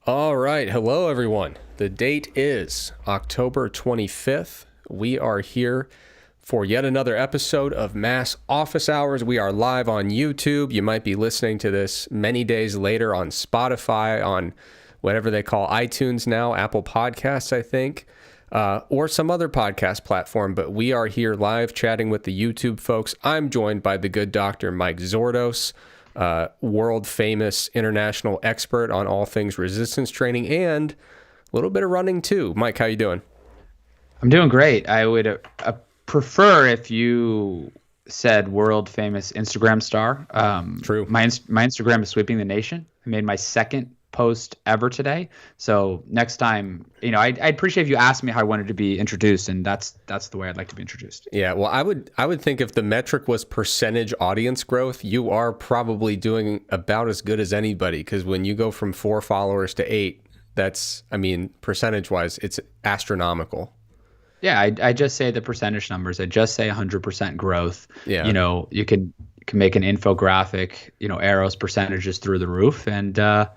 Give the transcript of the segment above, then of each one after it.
All right. Hello, everyone. The date is October 25th. We are here for yet another episode of Mass Office Hours. We are live on YouTube. You might be listening to this many days later on Spotify, on whatever they call iTunes now, Apple Podcasts, I think, or some other podcast platform. But we are here live chatting with the YouTube folks. I'm joined by the good Dr. Mike Zourdos, world famous international expert on all things resistance training and a little bit of running too. Mike, how you doing? I'm doing great. I would prefer if you said world famous Instagram star. True. My Instagram is sweeping the nation. I made my second post ever today. So next time, I'd appreciate if you asked me how I wanted to be introduced, and that's the way I'd like to be introduced. Yeah, well, I would think if the metric was percentage audience growth, you are probably doing about as good as anybody, because when you go from 4 followers to 8, percentage wise, it's astronomical. Yeah, I just say the percentage numbers. I just say 100% growth. Yeah. You can make an infographic, arrows, percentages through the roof, and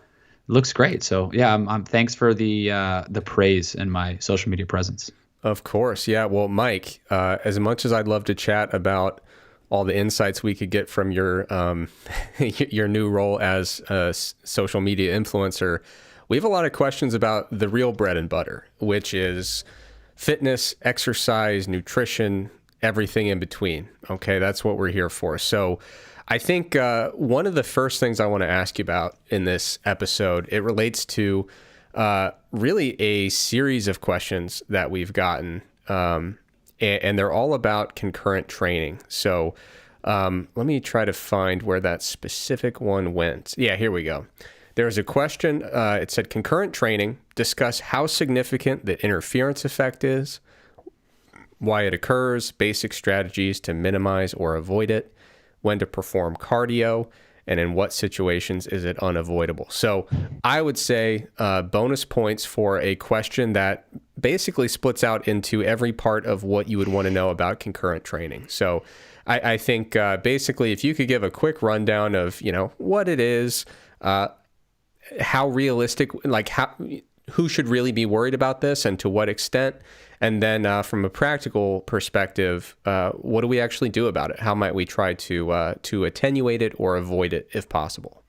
looks great. So yeah, I'm thanks for the praise and my social media presence. Of course. Yeah. Well, Mike, as much as I'd love to chat about all the insights we could get from your your new role as a social media influencer, we have a lot of questions about the real bread and butter, which is fitness, exercise, nutrition, everything in between. Okay. That's what we're here for. So I think one of the first things I want to ask you about in this episode, it relates to really a series of questions that we've gotten, and they're all about concurrent training. So let me try to find where that specific one went. Yeah, here we go. There's a question. It said, concurrent training, discuss how significant the interference effect is, why it occurs, basic strategies to minimize or avoid it, when to perform cardio, and in what situations is it unavoidable. So I would say bonus points for a question that basically splits out into every part of what you would want to know about concurrent training. So I think basically if you could give a quick rundown of, what it is, how realistic, who should really be worried about this and to what extent? And then from a practical perspective, what do we actually do about it? How might we try to attenuate it or avoid it if possible?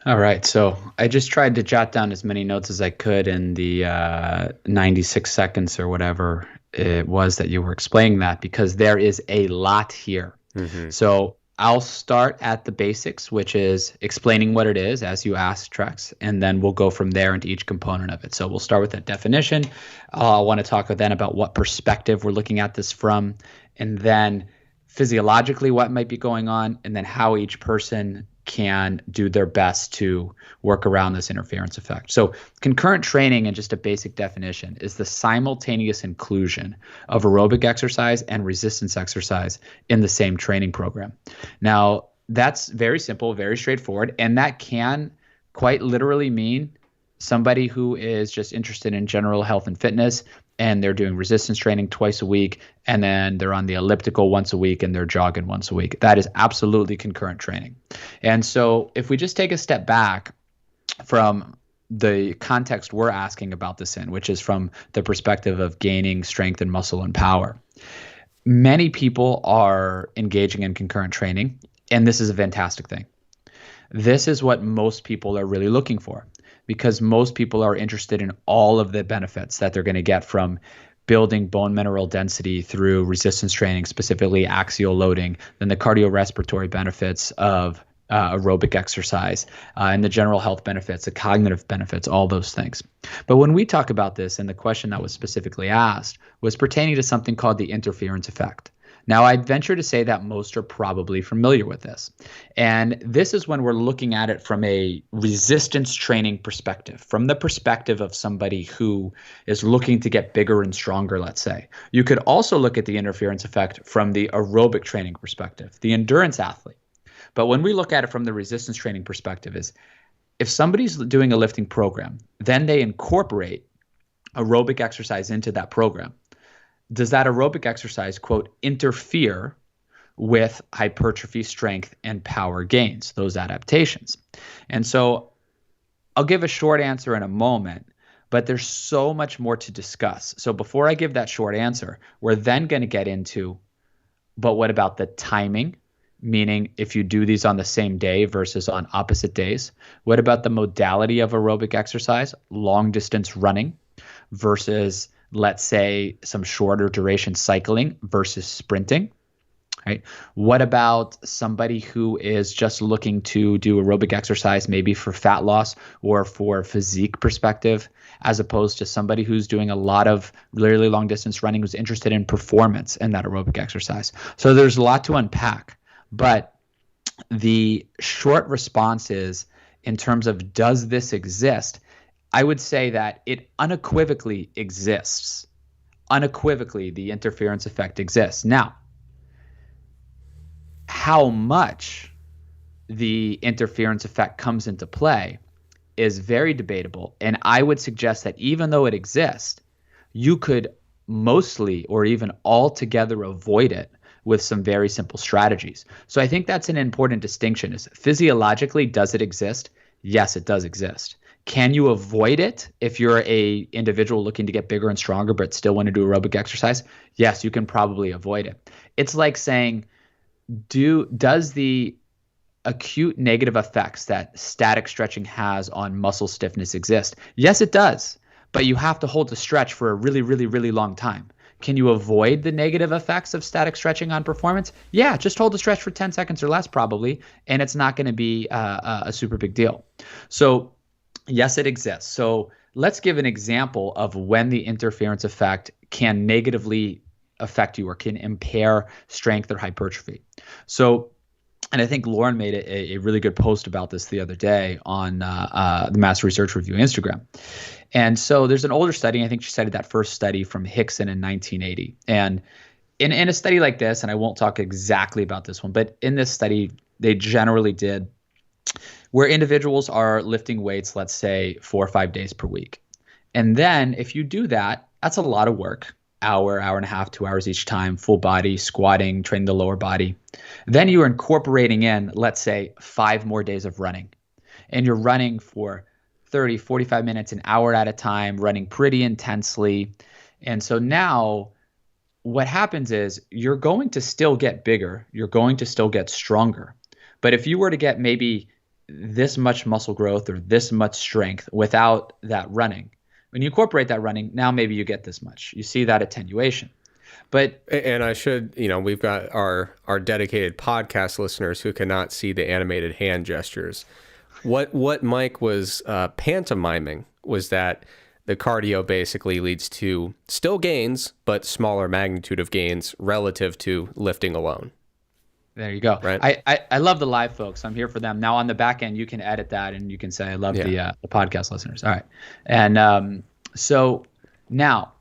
All right. So I just tried to jot down as many notes as I could in the 96 seconds or whatever it was that you were explaining that, because there is a lot here. Mm-hmm. So I'll start at the basics, which is explaining what it is, as you asked, Trex, and then we'll go from there into each component of it. So we'll start with that definition. I want to talk then about what perspective we're looking at this from, and then physiologically what might be going on, and then how each person can do their best to work around this interference effect. So concurrent training, and just a basic definition, is the simultaneous inclusion of aerobic exercise and resistance exercise in the same training program. Now, that's very simple, very straightforward, and that can quite literally mean somebody who is just interested in general health and fitness, and they're doing resistance training twice a week, and then they're on the elliptical once a week, and they're jogging once a week. That is absolutely concurrent training. And so if we just take a step back from the context we're asking about this in, which is from the perspective of gaining strength and muscle and power, many people are engaging in concurrent training, and this is a fantastic thing. This is what most people are really looking for, because most people are interested in all of the benefits that they're going to get from building bone mineral density through resistance training, specifically axial loading, then the cardiorespiratory benefits of aerobic exercise, and the general health benefits, the cognitive benefits, all those things. But when we talk about this, and the question that was specifically asked was pertaining to something called the interference effect. Now, I'd venture to say that most are probably familiar with this. And this is when we're looking at it from a resistance training perspective, from the perspective of somebody who is looking to get bigger and stronger, let's say. You could also look at the interference effect from the aerobic training perspective, the endurance athlete. But when we look at it from the resistance training perspective, is if somebody's doing a lifting program, then they incorporate aerobic exercise into that program. Does that aerobic exercise, quote, interfere with hypertrophy, strength, and power gains, those adaptations? And so I'll give a short answer in a moment, but there's so much more to discuss. So before I give that short answer, we're then going to get into, but what about the timing? Meaning if you do these on the same day versus on opposite days. What about the modality of aerobic exercise? Long distance running versus, let's say, some shorter duration cycling versus sprinting. Right? What about somebody who is just looking to do aerobic exercise, maybe for fat loss or for physique perspective, as opposed to somebody who's doing a lot of really long distance running, who's interested in performance in that aerobic exercise? So there's a lot to unpack, but the short response is, in terms of does this exist, I would say that it unequivocally exists. Unequivocally, the interference effect exists. Now, how much the interference effect comes into play is very debatable. And I would suggest that even though it exists, you could mostly or even altogether avoid it with some very simple strategies. So I think that's an important distinction. Is physiologically, does it exist? Yes, it does exist. Can you avoid it if you're a individual looking to get bigger and stronger but still want to do aerobic exercise? Yes, you can probably avoid it. It's like saying, does the acute negative effects that static stretching has on muscle stiffness exist? Yes, it does, but you have to hold the stretch for a really, really, really long time. Can you avoid the negative effects of static stretching on performance? Yeah, just hold the stretch for 10 seconds or less probably, and it's not going to be a super big deal. So yes, it exists. So let's give an example of when the interference effect can negatively affect you or can impair strength or hypertrophy. So, and I think Lauren made a really good post about this the other day on the Mass Research Review Instagram. And so there's an older study, I think she cited that first study from Hickson in 1980. And in a study like this, and I won't talk exactly about this one, but in this study, they generally did where individuals are lifting weights, let's say 4 or 5 days per week. And then if you do that, that's a lot of work. Hour and a half, 2 hours each time, full body, squatting, training the lower body. Then you are incorporating in, let's say, 5 more days of running. And you're running for 30, 45 minutes, an hour at a time, running pretty intensely. And so now what happens is you're going to still get bigger. You're going to still get stronger. But if you were to get maybe this much muscle growth or this much strength without that running, when you incorporate that running, now maybe you get this much. You see that attenuation. And I should, we've got our dedicated podcast listeners who cannot see the animated hand gestures. What Mike was pantomiming was that the cardio basically leads to still gains, but smaller magnitude of gains relative to lifting alone. There you go. Right. I love the live folks. I'm here for them. Now on the back end, you can edit that and you can say, I love the podcast listeners. All right. And so now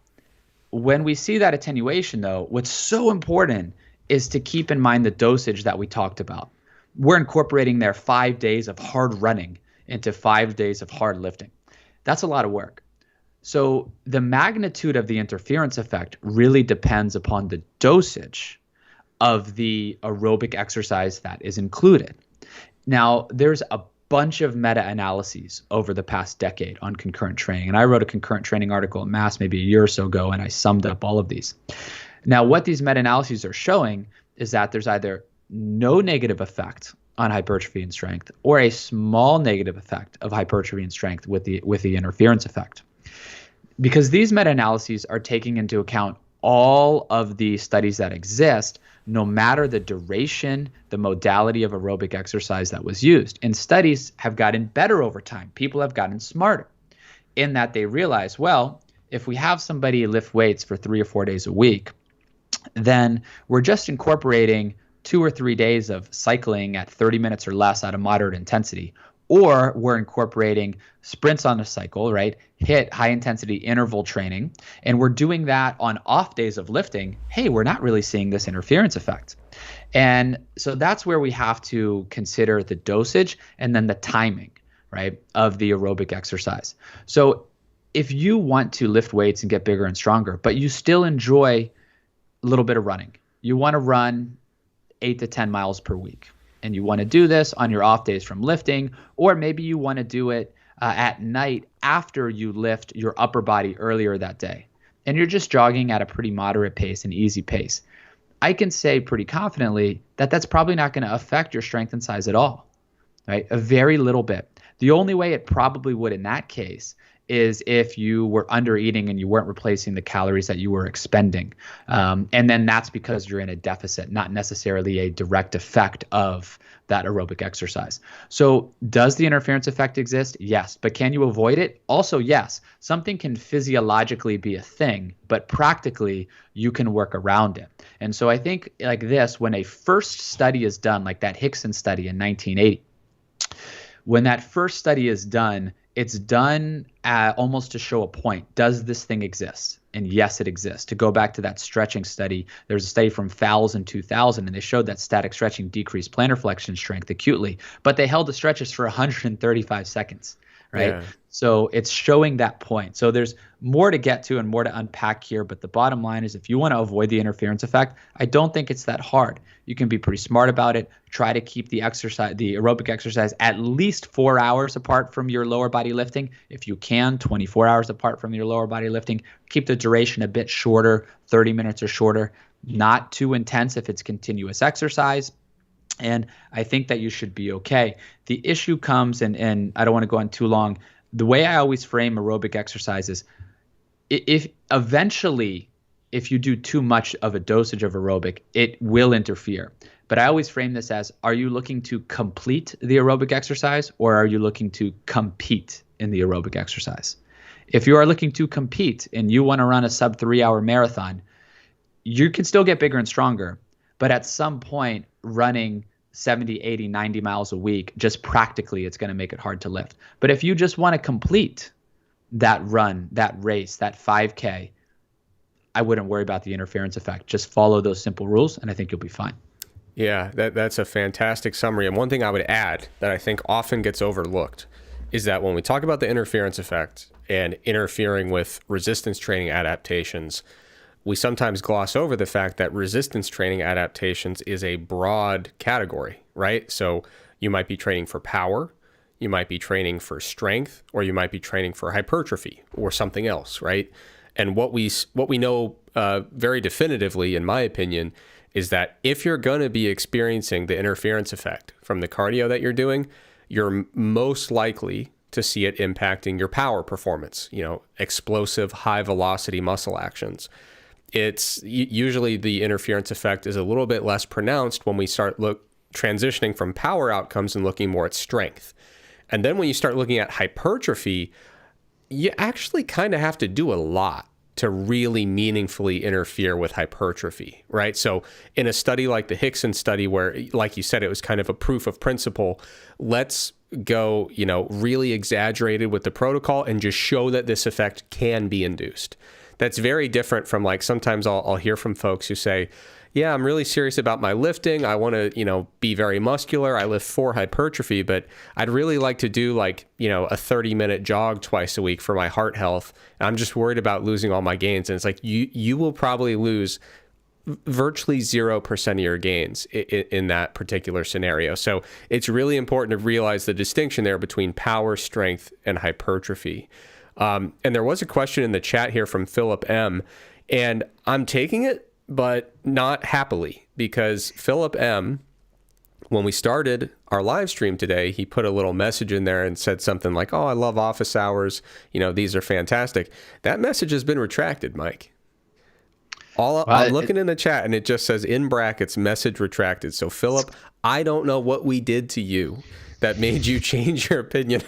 when we see that attenuation though, what's so important is to keep in mind the dosage that we talked about. We're incorporating their 5 days of hard running into 5 days of hard lifting. That's a lot of work. So the magnitude of the interference effect really depends upon the dosage of the aerobic exercise that is included. Now, there's a bunch of meta-analyses over the past decade on concurrent training, and I wrote a concurrent training article at Mass maybe a year or so ago, and I summed up all of these. Now, what these meta-analyses are showing is that there's either no negative effect on hypertrophy and strength or a small negative effect of hypertrophy and strength with the interference effect. Because these meta-analyses are taking into account all of the studies that exist, no matter the duration, the modality of aerobic exercise that was used. And studies have gotten better over time. People have gotten smarter in that they realize, well, if we have somebody lift weights for 3 or 4 days a week, then we're just incorporating 2 or 3 days of cycling at 30 minutes or less at a moderate intensity. Or we're incorporating sprints on a cycle, right? HIIT, high intensity interval training. And we're doing that on off days of lifting. Hey, we're not really seeing this interference effect. And so that's where we have to consider the dosage and then the timing, right, of the aerobic exercise. So if you want to lift weights and get bigger and stronger, but you still enjoy a little bit of running, you want to run 8 to 10 miles per week. And you want to do this on your off days from lifting, or maybe you want to do it at night after you lift your upper body earlier that day, and you're just jogging at a pretty moderate pace, an easy pace, I can say pretty confidently that that's probably not going to affect your strength and size at all, right? A very little bit. The only way it probably would in that case is if you were under eating and you weren't replacing the calories that you were expending. And then that's because you're in a deficit, not necessarily a direct effect of that aerobic exercise. So does the interference effect exist? Yes. But can you avoid it? Also, yes. Something can physiologically be a thing, but practically you can work around it. And so I think like this, when a first study is done, like that Hickson study in 1980, when that first study is done, it's done almost to show a point. Does this thing exist? And yes, it exists. To go back to that stretching study, there's a study from Fowles in 2000, and they showed that static stretching decreased plantar flexion strength acutely, but they held the stretches for 135 seconds, right? Yeah. So it's showing that point. So there's more to get to and more to unpack here, but the bottom line is if you want to avoid the interference effect, I don't think it's that hard. You can be pretty smart about it. Try to keep the exercise, the aerobic exercise, at least 4 hours apart from your lower body lifting. If you can, 24 hours apart from your lower body lifting. Keep the duration a bit shorter, 30 minutes or shorter. Not too intense if it's continuous exercise. And I think that you should be okay. The issue comes, and I don't want to go on too long, the way I always frame aerobic exercises, if eventually, if you do too much of a dosage of aerobic, it will interfere. But I always frame this as, are you looking to complete the aerobic exercise or are you looking to compete in the aerobic exercise? If you are looking to compete and you want to run a sub 3-hour marathon, you can still get bigger and stronger. But at some point, running 70, 80, 90 miles a week, just practically, it's going to make it hard to lift. But if you just want to complete that run, that race, that 5K, I wouldn't worry about the interference effect. Just follow those simple rules, and I think you'll be fine. Yeah, that's a fantastic summary. And one thing I would add that I think often gets overlooked is that when we talk about the interference effect and interfering with resistance training adaptations, we sometimes gloss over the fact that resistance training adaptations is a broad category, right? So you might be training for power, you might be training for strength, or you might be training for hypertrophy or something else, right? And what we know very definitively, in my opinion, is that if you're going to be experiencing the interference effect from the cardio that you're doing, you're most likely to see it impacting your power performance, explosive, high velocity muscle actions. It's usually the interference effect is a little bit less pronounced when we start transitioning from power outcomes and looking more at strength. And then when you start looking at hypertrophy, you actually kind of have to do a lot to really meaningfully interfere with hypertrophy, right? So in a study like the Hickson study, where, like you said, it was kind of a proof of principle, let's go, really exaggerated with the protocol and just show that this effect can be induced. That's very different from like sometimes I'll hear from folks who say, yeah, I'm really serious about my lifting. I want to, be very muscular. I lift for hypertrophy, but I'd really like to do a 30-minute jog twice a week for my heart health. And I'm just worried about losing all my gains. And it's like, you will probably lose virtually 0% of your gains in that particular scenario. So it's really important to realize the distinction there between power, strength, and hypertrophy. And there was a question in the chat here from Philip M, and I'm taking it, but not happily, because Philip M, when we started our live stream today, he put a little message in there and said something like, oh, I love office hours. These are fantastic. That message has been retracted, Mike. I'm looking in the chat and it just says in brackets, message retracted. So Philip, I don't know what we did to you that made you change your opinion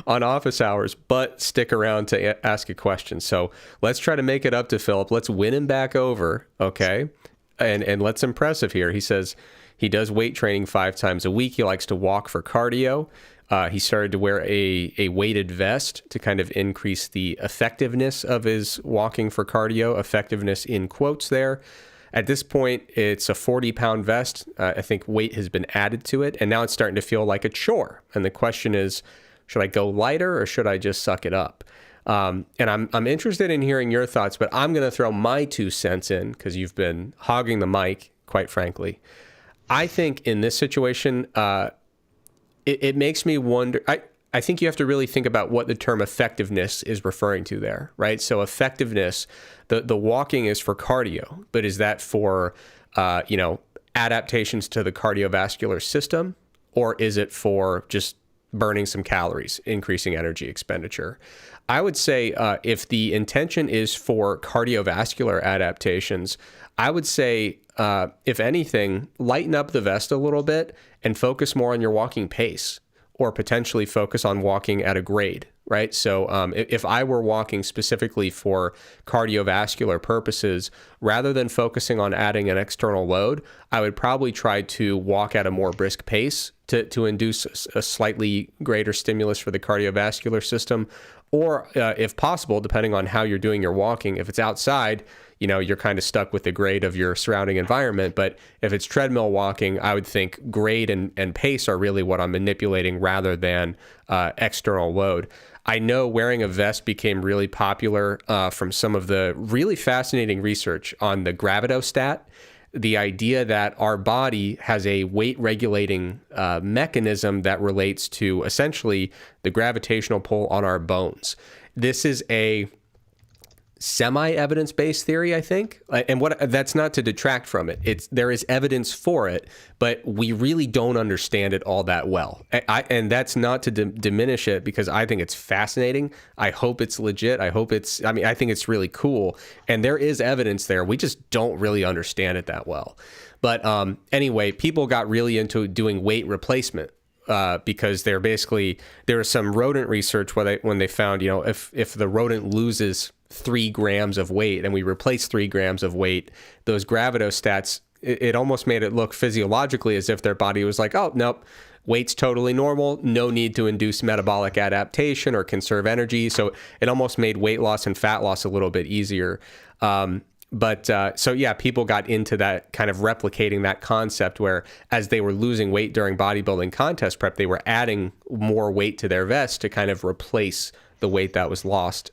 on office hours, but stick around to ask a question. So let's try to make it up to Philip. Let's win him back over, okay? And let's impress him here. He says he does weight training 5 times a week. He likes to walk for cardio. He started to wear a weighted vest to kind of increase the effectiveness of his walking for cardio, effectiveness in quotes there. At this point, it's a 40-pound vest. I think weight has been added to it, and now it's starting to feel like a chore. And the question is, should I go lighter or should I just suck it up? And I'm interested in hearing your thoughts, but I'm going to throw my 2 cents in because you've been hogging the mic, quite frankly. I think in this situation, it makes me wonder. I think you have to really think about what the term effectiveness is referring to there, right? So effectiveness, the walking is for cardio, but is that for, adaptations to the cardiovascular system, or is it for just burning some calories, increasing energy expenditure? I would say if the intention is for cardiovascular adaptations, I would say, if anything, lighten up the vest a little bit and focus more on your walking pace, or potentially focus on walking at a grade, right? So if I were walking specifically for cardiovascular purposes, rather than focusing on adding an external load, I would probably try to walk at a more brisk pace to induce a slightly greater stimulus for the cardiovascular system. Or if possible, depending on how you're doing your walking, if it's outside, you're kind of stuck with the grade of your surrounding environment. But if it's treadmill walking, I would think grade and pace are really what I'm manipulating rather than external load. I know wearing a vest became really popular from some of the really fascinating research on the gravitostat, the idea that our body has a weight regulating mechanism that relates to essentially the gravitational pull on our bones. This is a semi-evidence-based theory, I think, and that's not to detract from it. There is evidence for it, but we really don't understand it all that well. And that's not to diminish it, because I think it's fascinating. I hope it's legit. I think it's really cool, and there is evidence there. We just don't really understand it that well. But anyway, people got really into doing weight replacement. Because there was some rodent research when they found, if the rodent loses 3 grams of weight and we replace 3 grams of weight, those gravitostats, it almost made it look physiologically as if their body was like, oh, nope, weight's totally normal, no need to induce metabolic adaptation or conserve energy. So it almost made weight loss and fat loss a little bit easier. People got into that, kind of replicating that concept where as they were losing weight during bodybuilding contest prep, they were adding more weight to their vest to kind of replace the weight that was lost.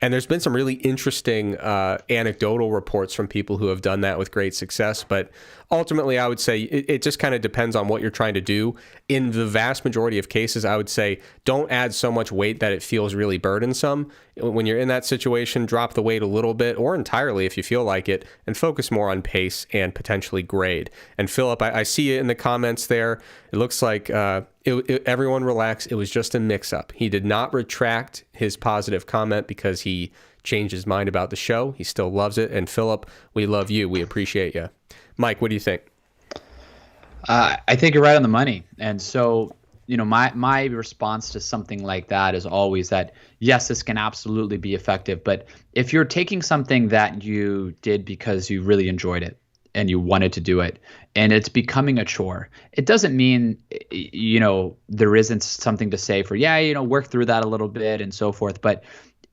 And there's been some really interesting anecdotal reports from people who have done that with great success. But ultimately, I would say it just kind of depends on what you're trying to do. In the vast majority of cases, I would say don't add so much weight that it feels really burdensome. When you're in that situation, drop the weight a little bit or entirely if you feel like it, and focus more on pace and potentially grade. And Philip, I see it in the comments there. It looks like everyone relax. It was just a mix-up. He did not retract his positive comment because he changed his mind about the show. He still loves it. And Philip, we love you. We appreciate you. Mike, what do you think? I think you're right on the money. And so, my response to something like that is always that, yes, this can absolutely be effective. But if you're taking something that you did because you really enjoyed it and you wanted to do it, and it's becoming a chore, it doesn't mean, there isn't something to say for, work through that a little bit and so forth. But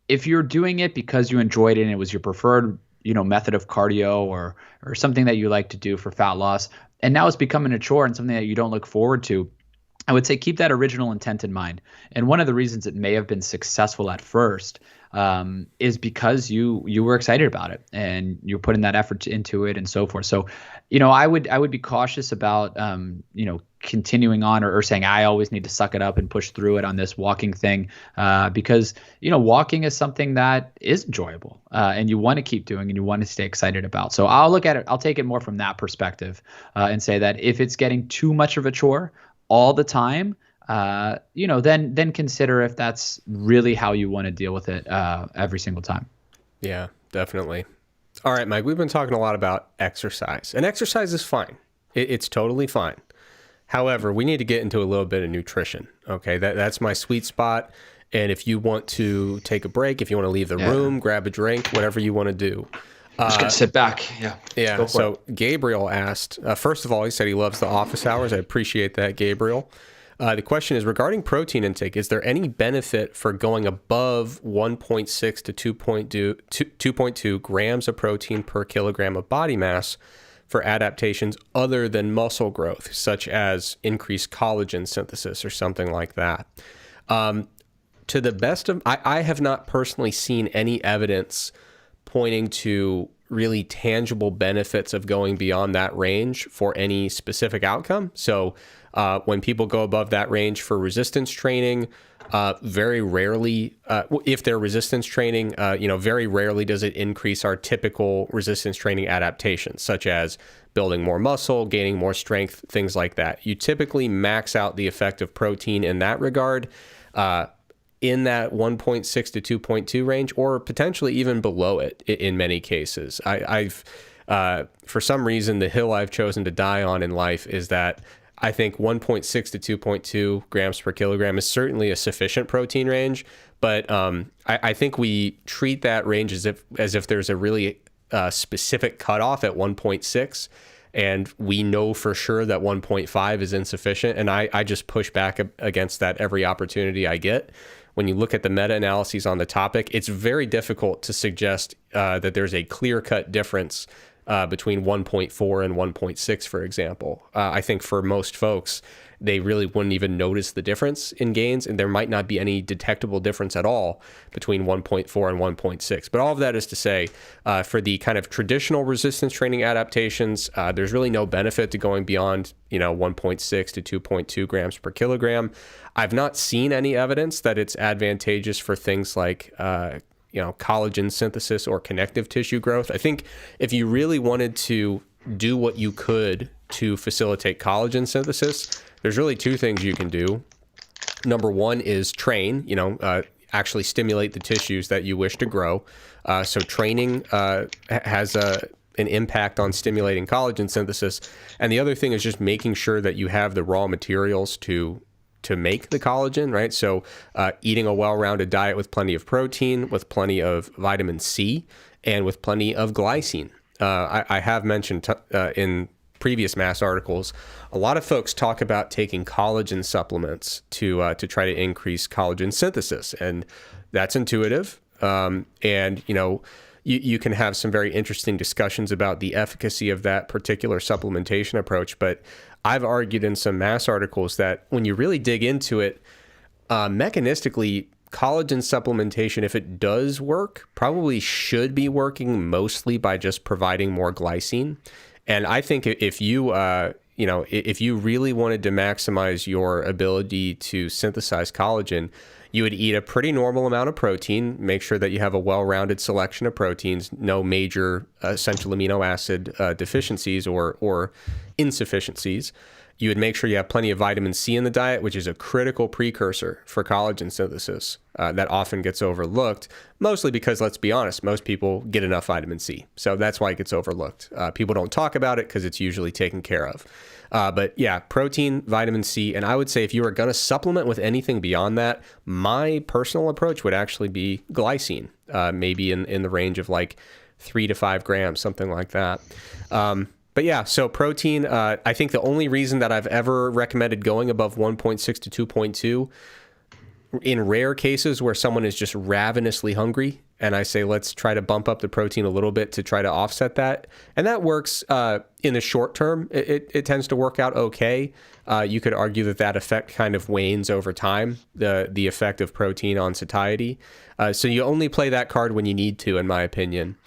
if you're doing it because you enjoyed it and it was your preferred, method of cardio or something that you like to do for fat loss, and now it's becoming a chore and something that you don't look forward to, I would say keep that original intent in mind. And one of the reasons it may have been successful at first is because you were excited about it and you're putting that effort into it and so forth. So, I would be cautious about, continuing on or saying I always need to suck it up and push through it on this walking thing, because, walking is something that is enjoyable and you want to keep doing and you want to stay excited about. So I'll take it more from that perspective and say that if it's getting too much of a chore all the time, then consider if that's really how you want to deal with it every single time. Yeah, definitely. All right, Mike, we've been talking a lot about exercise, and exercise is fine. It's totally fine. However, we need to get into a little bit of nutrition. Okay, that's my sweet spot. And if you want to take a break, if you want to leave the room, grab a drink, whatever you want to do. I'm just going to sit back. Yeah. So Gabriel asked, first of all, he said he loves the office hours. I appreciate that, Gabriel. The question is, regarding protein intake, is there any benefit for going above 1.6 to 2.2 grams of protein per kilogram of body mass for adaptations other than muscle growth, such as increased collagen synthesis or something like that? To the best of, I have not personally seen any evidence pointing to really tangible benefits of going beyond that range for any specific outcome. So When people go above that range for resistance training, very rarely, if they're resistance training, very rarely does it increase our typical resistance training adaptations, such as building more muscle, gaining more strength, things like that. You typically max out the effect of protein in that regard, in that 1.6 to 2.2 range, or potentially even below it in many cases. I've for some reason, the hill I've chosen to die on in life is that I think 1.6 to 2.2 grams per kilogram is certainly a sufficient protein range, but I think we treat that range as if there's a really specific cutoff at 1.6, and we know for sure that 1.5 is insufficient, and I just push back against that every opportunity I get. When you look at the meta-analyses on the topic, it's very difficult to suggest that there's a clear-cut difference between 1.4 and 1.6, for example. I think for most folks, they really wouldn't even notice the difference in gains, and there might not be any detectable difference at all between 1.4 and 1.6. But all of that is to say, for the kind of traditional resistance training adaptations, there's really no benefit to going beyond 1.6 to 2.2 grams per kilogram. I've not seen any evidence that it's advantageous for things like collagen synthesis or connective tissue growth. I think if you really wanted to do what you could to facilitate collagen synthesis, there's really two things you can do. Number one is train, actually stimulate the tissues that you wish to grow. So training has an impact on stimulating collagen synthesis. And the other thing is just making sure that you have the raw materials to make the collagen, right? So eating a well-rounded diet with plenty of protein, with plenty of vitamin C, and with plenty of glycine. I have mentioned in previous mass articles, a lot of folks talk about taking collagen supplements to try to increase collagen synthesis, and that's intuitive. You can have some very interesting discussions about the efficacy of that particular supplementation approach, but I've argued in some mass articles that when you really dig into it, mechanistically, collagen supplementation, if it does work, probably should be working mostly by just providing more glycine. And I think if you really wanted to maximize your ability to synthesize collagen, you would eat a pretty normal amount of protein, make sure that you have a well-rounded selection of proteins, no major essential amino acid deficiencies or insufficiencies. You would make sure you have plenty of vitamin C in the diet, which is a critical precursor for collagen synthesis that often gets overlooked, mostly because, let's be honest, most people get enough vitamin C. So that's why it gets overlooked. People don't talk about it because it's usually taken care of. But yeah, protein, vitamin C, and I would say if you are going to supplement with anything beyond that, my personal approach would actually be glycine, maybe in the range of like 3 to 5 grams, something like that. But yeah, so protein, I think the only reason that I've ever recommended going above 1.6 to 2.2, in rare cases where someone is just ravenously hungry, and I say, let's try to bump up the protein a little bit to try to offset that. And that works in the short term. It tends to work out okay. You could argue that effect kind of wanes over time, the effect of protein on satiety. So you only play that card when you need to, in my opinion.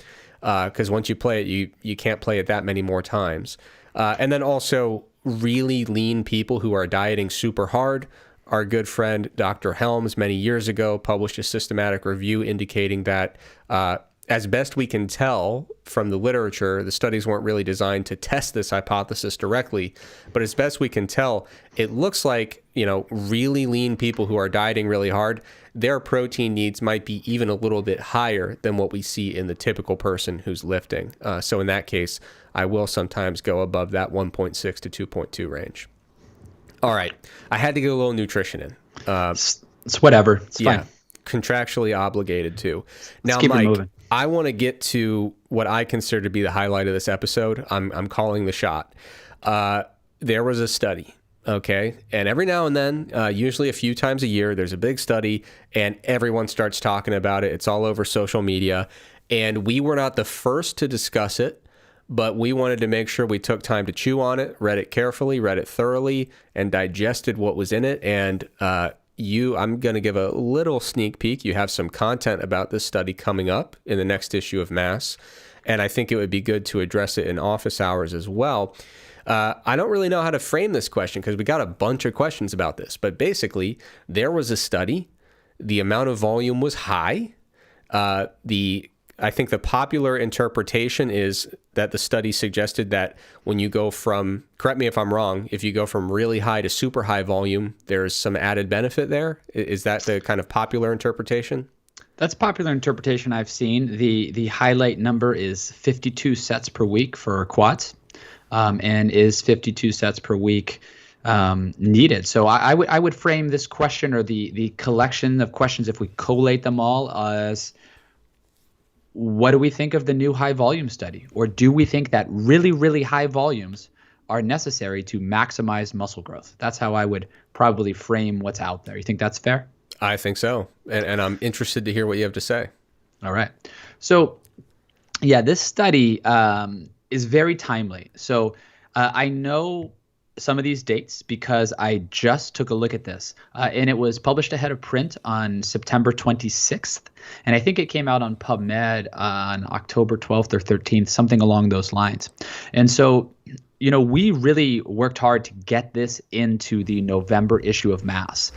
Because once you play it, you can't play it that many more times. And then also really lean people who are dieting super hard. Our good friend Dr. Helms many years ago published a systematic review indicating that as best we can tell from the literature, the studies weren't really designed to test this hypothesis directly, but as best we can tell, it looks like, really lean people who are dieting really hard, their protein needs might be even a little bit higher than what we see in the typical person who's lifting. So in that case, I will sometimes go above that 1.6 to 2.2 range. All right. I had to get a little nutrition in. It's whatever. It's fine. Contractually obligated to. Now, keep it Mike, moving. I want to get to what I consider to be the highlight of this episode. I'm calling the shot. There was a study, okay? And every now and then, usually a few times a year, there's a big study and everyone starts talking about it. It's all over social media. And we were not the first to discuss it, but we wanted to make sure we took time to chew on it, read it carefully, read it thoroughly, and digested what was in it. And I'm going to give a little sneak peek. You have some content about this study coming up in the next issue of Mass, and I think it would be good to address it in office hours as well. I don't really know how to frame this question because we got a bunch of questions about this. But basically, there was a study. The amount of volume was high. I think the popular interpretation is that the study suggested that when you go from, correct me if I'm wrong, if you go from really high to super high volume, there's some added benefit there. Is that the kind of popular interpretation? That's popular interpretation I've seen. The highlight number is 52 sets per week for quads, and is 52 sets per week needed. So I would frame this question, or the collection of questions, if we collate them all, as what do we think of the new high volume study? Or do we think that really, really high volumes are necessary to maximize muscle growth? That's how I would probably frame what's out there. You think that's fair? I think so. And I'm interested to hear what you have to say. All right. So, yeah, this study is very timely. So I know some of these dates because I just took a look at this. And it was published ahead of print on September 26th. And I think it came out on PubMed on October 12th or 13th, something along those lines. And so, we really worked hard to get this into the November issue of Mass.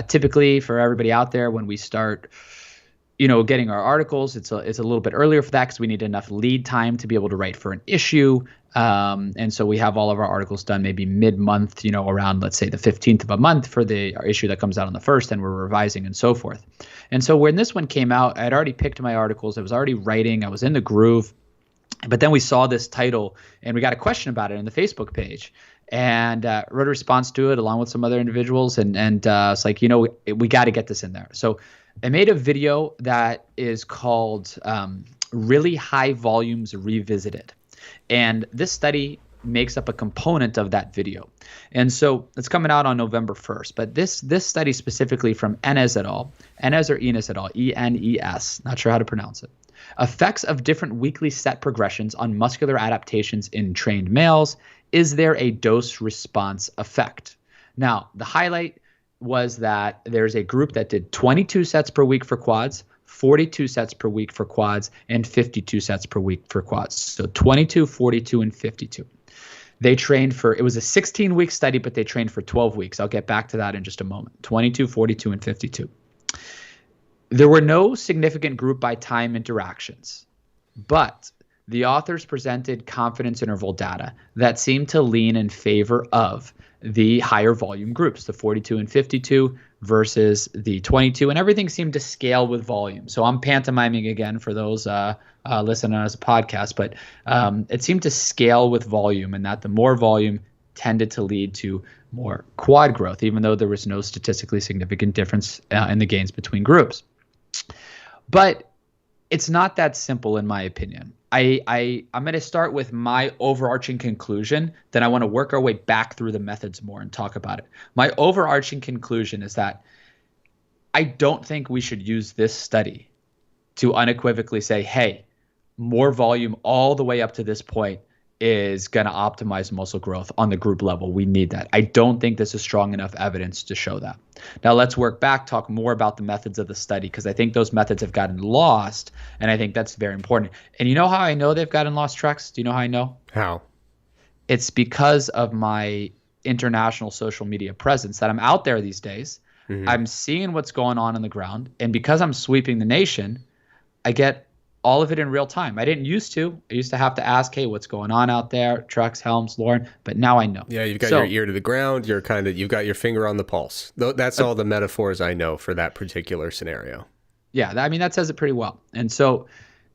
Typically, for everybody out there, when we start getting our articles, it's a little bit earlier for that because we need enough lead time to be able to write for an issue. And so we have all of our articles done maybe mid-month, around, let's say, the 15th of a month for our issue that comes out on the 1st, and we're revising and so forth. And so when this one came out, I had already picked my articles. I was already writing. I was in the groove. But then we saw this title, and we got a question about it in the Facebook page. And wrote a response to it along with some other individuals. And it's like, we got to get this in there. So I made a video that is called Really High Volumes Revisited. And this study makes up a component of that video. And so it's coming out on November 1st. But this study specifically from Enes et al., Enes or Enes et al., E-N-E-S, not sure how to pronounce it. Effects of different weekly set progressions on muscular adaptations in trained males. Is there a dose response effect? Now, the highlight was that there's a group that did 22 sets per week for quads, 42 sets per week for quads, and 52 sets per week for quads. So 22, 42, and 52. They trained it was a 16-week study, but they trained for 12 weeks. I'll get back to that in just a moment. 22, 42, and 52. There were no significant group by time interactions, but the authors presented confidence interval data that seemed to lean in favor of the higher volume groups, the 42 and 52 versus the 22, and everything seemed to scale with volume. So I'm pantomiming again for those listening as a podcast, but it seemed to scale with volume, and that the more volume tended to lead to more quad growth, even though there was no statistically significant difference in the gains between groups. But it's not that simple, in my opinion. I'm going to start with my overarching conclusion. Then I want to work our way back through the methods more and talk about it. My overarching conclusion is that I don't think we should use this study to unequivocally say, hey, more volume all the way up to this point is going to optimize muscle growth on the group level. We need that. I don't think this is strong enough evidence to show that. Now let's work back, talk more about the methods of the study, because I think those methods have gotten lost, and I think that's very important. And you know how I know they've gotten lost, Trex? Do you know how I know? How? It's because of my international social media presence that I'm out there these days. Mm-hmm. I'm seeing what's going on the ground, and because I'm sweeping the nation, I get all of it in real time. I didn't used to. I used to have to ask, hey, what's going on out there? Trex, Helms, Lauren. But now I know. Yeah, you've got your ear to the ground. You've got your finger on the pulse. That's all the metaphors I know for that particular scenario. Yeah, that says it pretty well. And so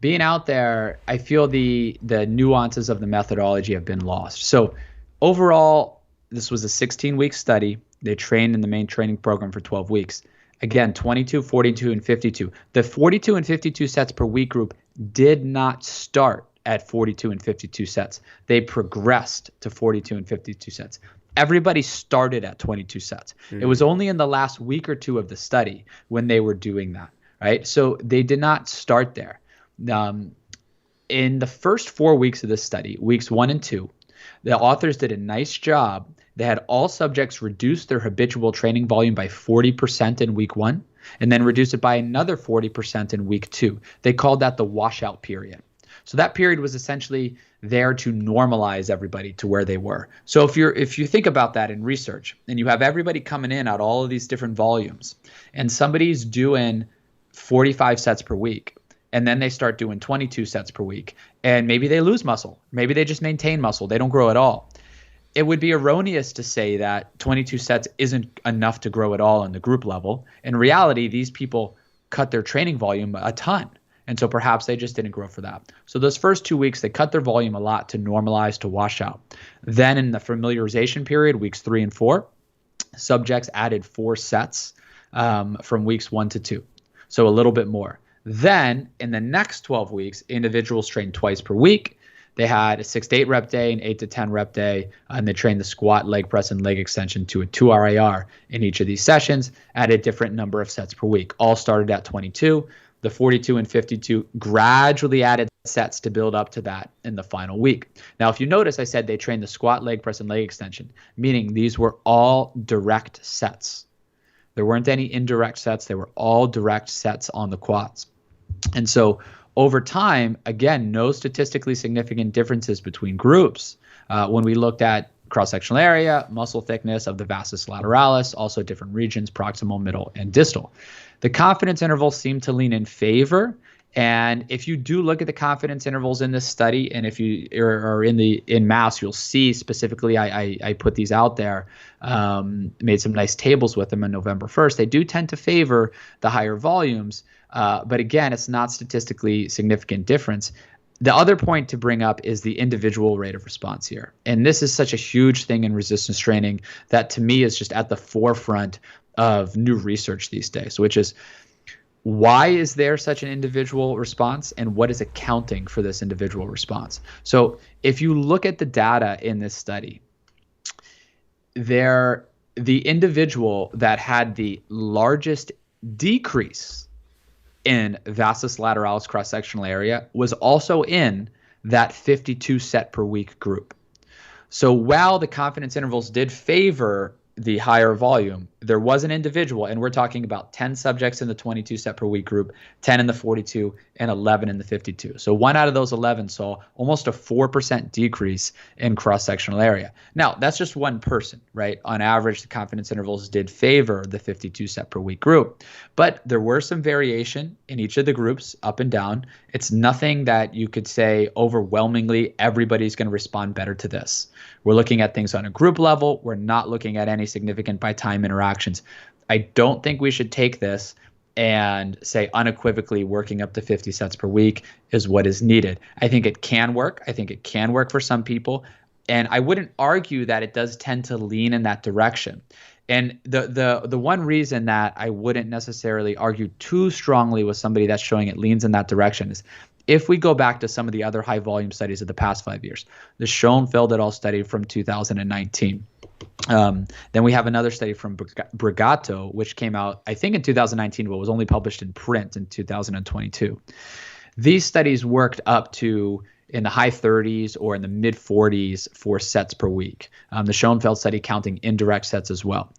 being out there, I feel the nuances of the methodology have been lost. So overall, this was a 16-week study. They trained in the main training program for 12 weeks. Again, 22, 42, and 52. The 42 and 52 sets per week group did not start at 42 and 52 sets. They progressed to 42 and 52 sets. Everybody started at 22 sets. Mm-hmm. It was only in the last week or two of the study when they were doing that, right? So they did not start there. In the first 4 weeks of this study, weeks 1 and 2, the authors did a nice job. They had all subjects reduce their habitual training volume by 40% in week 1, and then reduce it by another 40% in week 2. They called that the washout period. So that period was essentially there to normalize everybody to where they were. So if you think about that in research and you have everybody coming in at all of these different volumes and somebody's doing 45 sets per week, and then they start doing 22 sets per week, and maybe they lose muscle, maybe they just maintain muscle, they don't grow at all. It would be erroneous to say that 22 sets isn't enough to grow at all in the group level. In reality, these people cut their training volume a ton. And so perhaps they just didn't grow for that. So those first 2 weeks, they cut their volume a lot to normalize, to wash out. Then in the familiarization period, weeks 3 and 4, subjects added 4 sets from weeks 1 to 2. So a little bit more. Then in the next 12 weeks, individuals trained twice per week. They had a 6 to 8 rep day, an 8 to 10 rep day, and they trained the squat, leg press, and leg extension to a 2 RIR in each of these sessions at a different number of sets per week. All started at 22. The 42 and 52 gradually added sets to build up to that in the final week. Now, if you notice, I said they trained the squat, leg press, and leg extension, meaning these were all direct sets. There weren't any indirect sets. They were all direct sets on the quads. And so over time, again, no statistically significant differences between groups. When we looked at cross-sectional area, muscle thickness of the vastus lateralis, also different regions, proximal, middle, and distal. The confidence intervals seem to lean in favor. And if you do look at the confidence intervals in this study, and if you are in mass, you'll see specifically, I put these out there, made some nice tables with them on November 1st. They do tend to favor the higher volumes. But again, it's not statistically significant difference. The other point to bring up is the individual rate of response here. And this is such a huge thing in resistance training that to me is just at the forefront of new research these days, which is why is there such an individual response and what is accounting for this individual response? So if you look at the data in this study, the individual that had the largest decrease in vastus lateralis cross-sectional area was also in that 52 set per week group. So while the confidence intervals did favor the higher volume, there was an individual, and we're talking about 10 subjects in the 22 set per week group, 10 in the 42, and 11 in the 52. So 1 out of those 11 saw almost a 4% decrease in cross-sectional area. Now, that's just one person, right? On average, the confidence intervals did favor the 52 set per week group, but there were some variation in each of the groups up and down. It's nothing that you could say overwhelmingly everybody's going to respond better to this. We're looking at things on a group level. We're not looking at any significant by time interactions. I don't think we should take this and say unequivocally working up to 50 sets per week is what is needed. I think it can work. I think it can work for some people. And I wouldn't argue that it does tend to lean in that direction. And the one reason that I wouldn't necessarily argue too strongly with somebody that's showing it leans in that direction is if we go back to some of the other high volume studies of the past 5 years, the Schoenfeld et al. Study from 2019. Then we have another study from Brigato, which came out, I think in 2019, but was only published in print in 2022. These studies worked up to in the high 30s or in the mid 40s for sets per week. The Schoenfeld study counting indirect sets as well.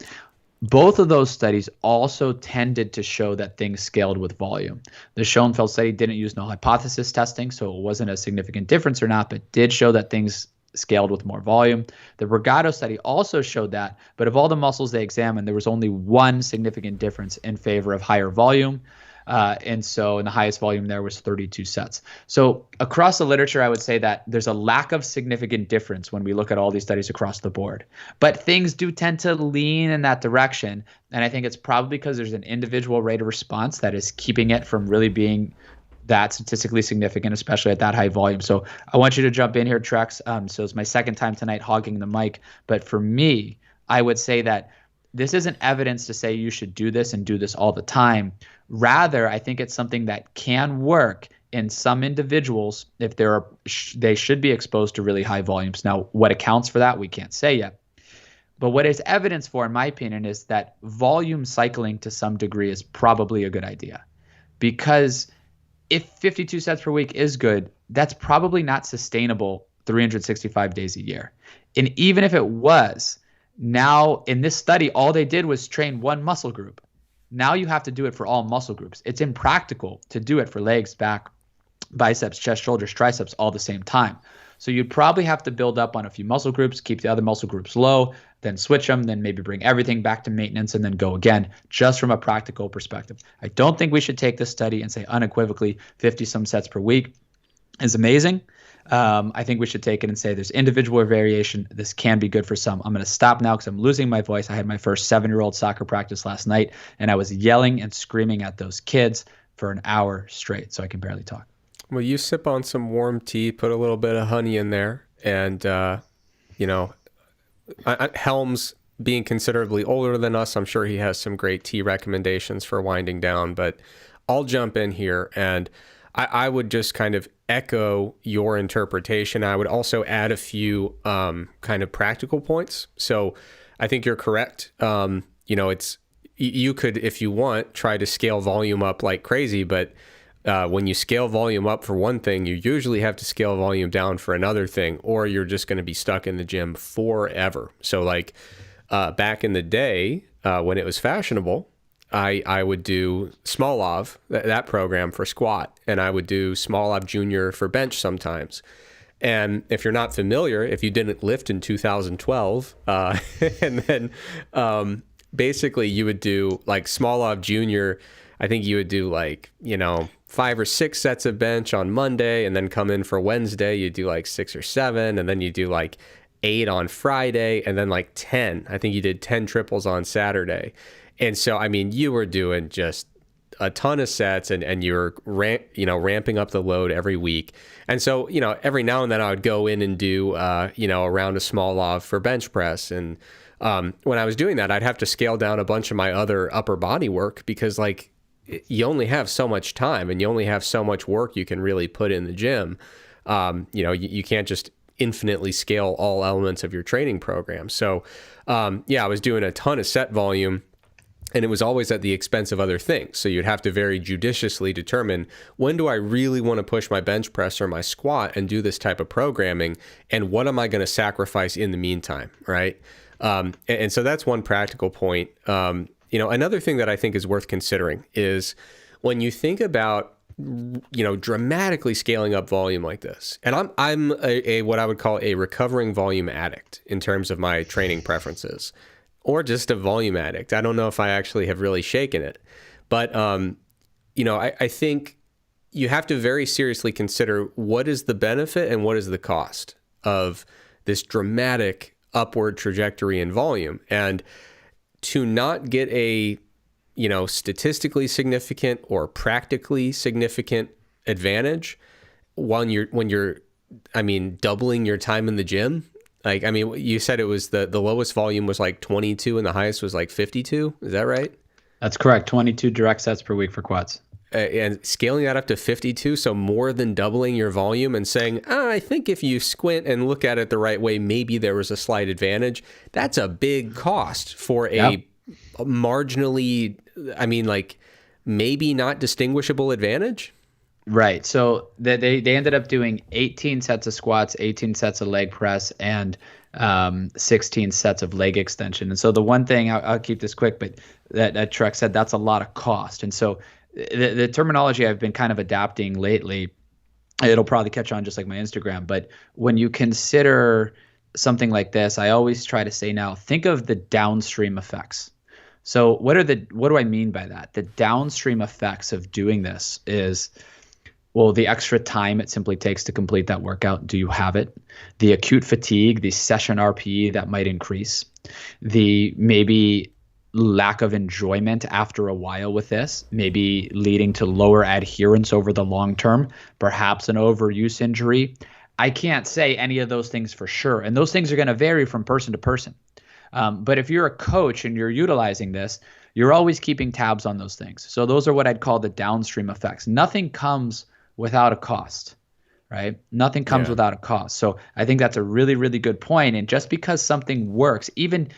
Both of those studies also tended to show that things scaled with volume. The Schoenfeld study didn't use null hypothesis testing, so it wasn't a significant difference or not, but did show that things scaled with more volume. The Brigato study also showed that, but of all the muscles they examined, there was only one significant difference in favor of higher volume. And so in the highest volume there was 32 sets. So across the literature, I would say that there's a lack of significant difference when we look at all these studies across the board. But things do tend to lean in that direction. And I think it's probably because there's an individual rate of response that is keeping it from really being that statistically significant, especially at that high volume. So I want you to jump in here, Trex. So it's my second time tonight hogging the mic. But for me, I would say that this isn't evidence to say you should do this and do this all the time. Rather, I think it's something that can work in some individuals if they should be exposed to really high volumes. Now, what accounts for that, we can't say yet. But what it's evidence for, in my opinion, is that volume cycling to some degree is probably a good idea. Because if 52 sets per week is good, that's probably not sustainable 365 days a year. And even if it was, now in this study, all they did was train one muscle group. Now you have to do it for all muscle groups. It's impractical to do it for legs, back, biceps, chest, shoulders, triceps all the same time. So you'd probably have to build up on a few muscle groups, keep the other muscle groups low, then switch them, then maybe bring everything back to maintenance and then go again, just from a practical perspective. I don't think we should take this study and say unequivocally 50 some sets per week is amazing. I think we should take it and say there's individual variation. This can be good for some. I'm going to stop now because I'm losing my voice. I had my first 7-year-old soccer practice last night, and I was yelling and screaming at those kids for an hour straight, so I can barely talk. Well, you sip on some warm tea, put a little bit of honey in there, and, Helms being considerably older than us, I'm sure he has some great tea recommendations for winding down, but I'll jump in here, and I would just kind of echo your interpretation. I would also add a few kind of practical points. So I think you're correct. You could, if you want, try to scale volume up like crazy, but when you scale volume up for one thing, you usually have to scale volume down for another thing, or you're just going to be stuck in the gym forever. So like back in the day when it was fashionable, I would do Smolov, that program for squat, and I would do Smolov Junior for bench sometimes. And if you're not familiar, if you didn't lift in 2012, and then basically you would do like Smolov Junior, I think you would do 5 or 6 sets of bench on Monday, and then come in for Wednesday, you do 6 or 7, and then you do 8 on Friday, and then 10. I think you did 10 triples on Saturday. And so, I mean, you were doing just a ton of sets, and you were ramping up the load every week. And so, every now and then I would go in and do, a round of Smolov for bench press. And when I was doing that, I'd have to scale down a bunch of my other upper body work because you only have so much time and you only have so much work you can really put in the gym. You can't just infinitely scale all elements of your training program. So, I was doing a ton of set volume, and it was always at the expense of other things. So you'd have to very judiciously determine, when do I really want to push my bench press or my squat and do this type of programming, and what am I going to sacrifice in the meantime, right? And so that's one practical point. Another thing that I think is worth considering is when you think about dramatically scaling up volume like this. And I'm a what I would call a recovering volume addict in terms of my training preferences, or just a volume addict. I don't know if I actually have really shaken it, but I think you have to very seriously consider what is the benefit and what is the cost of this dramatic upward trajectory in volume. And to not get a statistically significant or practically significant advantage when you're doubling your time in the gym. You said it was the lowest volume was 22 and the highest was 52. Is that right? That's correct. 22 direct sets per week for quads. And scaling that up to 52, so more than doubling your volume, and saying, I think if you squint and look at it the right way, maybe there was a slight advantage. That's a big cost for a marginally, maybe not distinguishable advantage. Right. So they ended up doing 18 sets of squats, 18 sets of leg press, and 16 sets of leg extension. And so the one thing, I'll keep this quick, but that Trex said, that's a lot of cost. And so the terminology I've been kind of adapting lately, it'll probably catch on just like my Instagram. But when you consider something like this, I always try to say now, think of the downstream effects. So what do I mean by that? The downstream effects of doing this is, well, the extra time it simply takes to complete that workout. Do you have it? The acute fatigue, the session RPE that might increase, the maybe lack of enjoyment after a while with this, maybe leading to lower adherence over the long term, perhaps an overuse injury. I can't say any of those things for sure. And those things are going to vary from person to person. But if you're a coach and you're utilizing this, you're always keeping tabs on those things. So those are what I'd call the downstream effects. Nothing comes without a cost, right? Nothing comes without a cost. So I think that's a really, really good point. And just because something works, even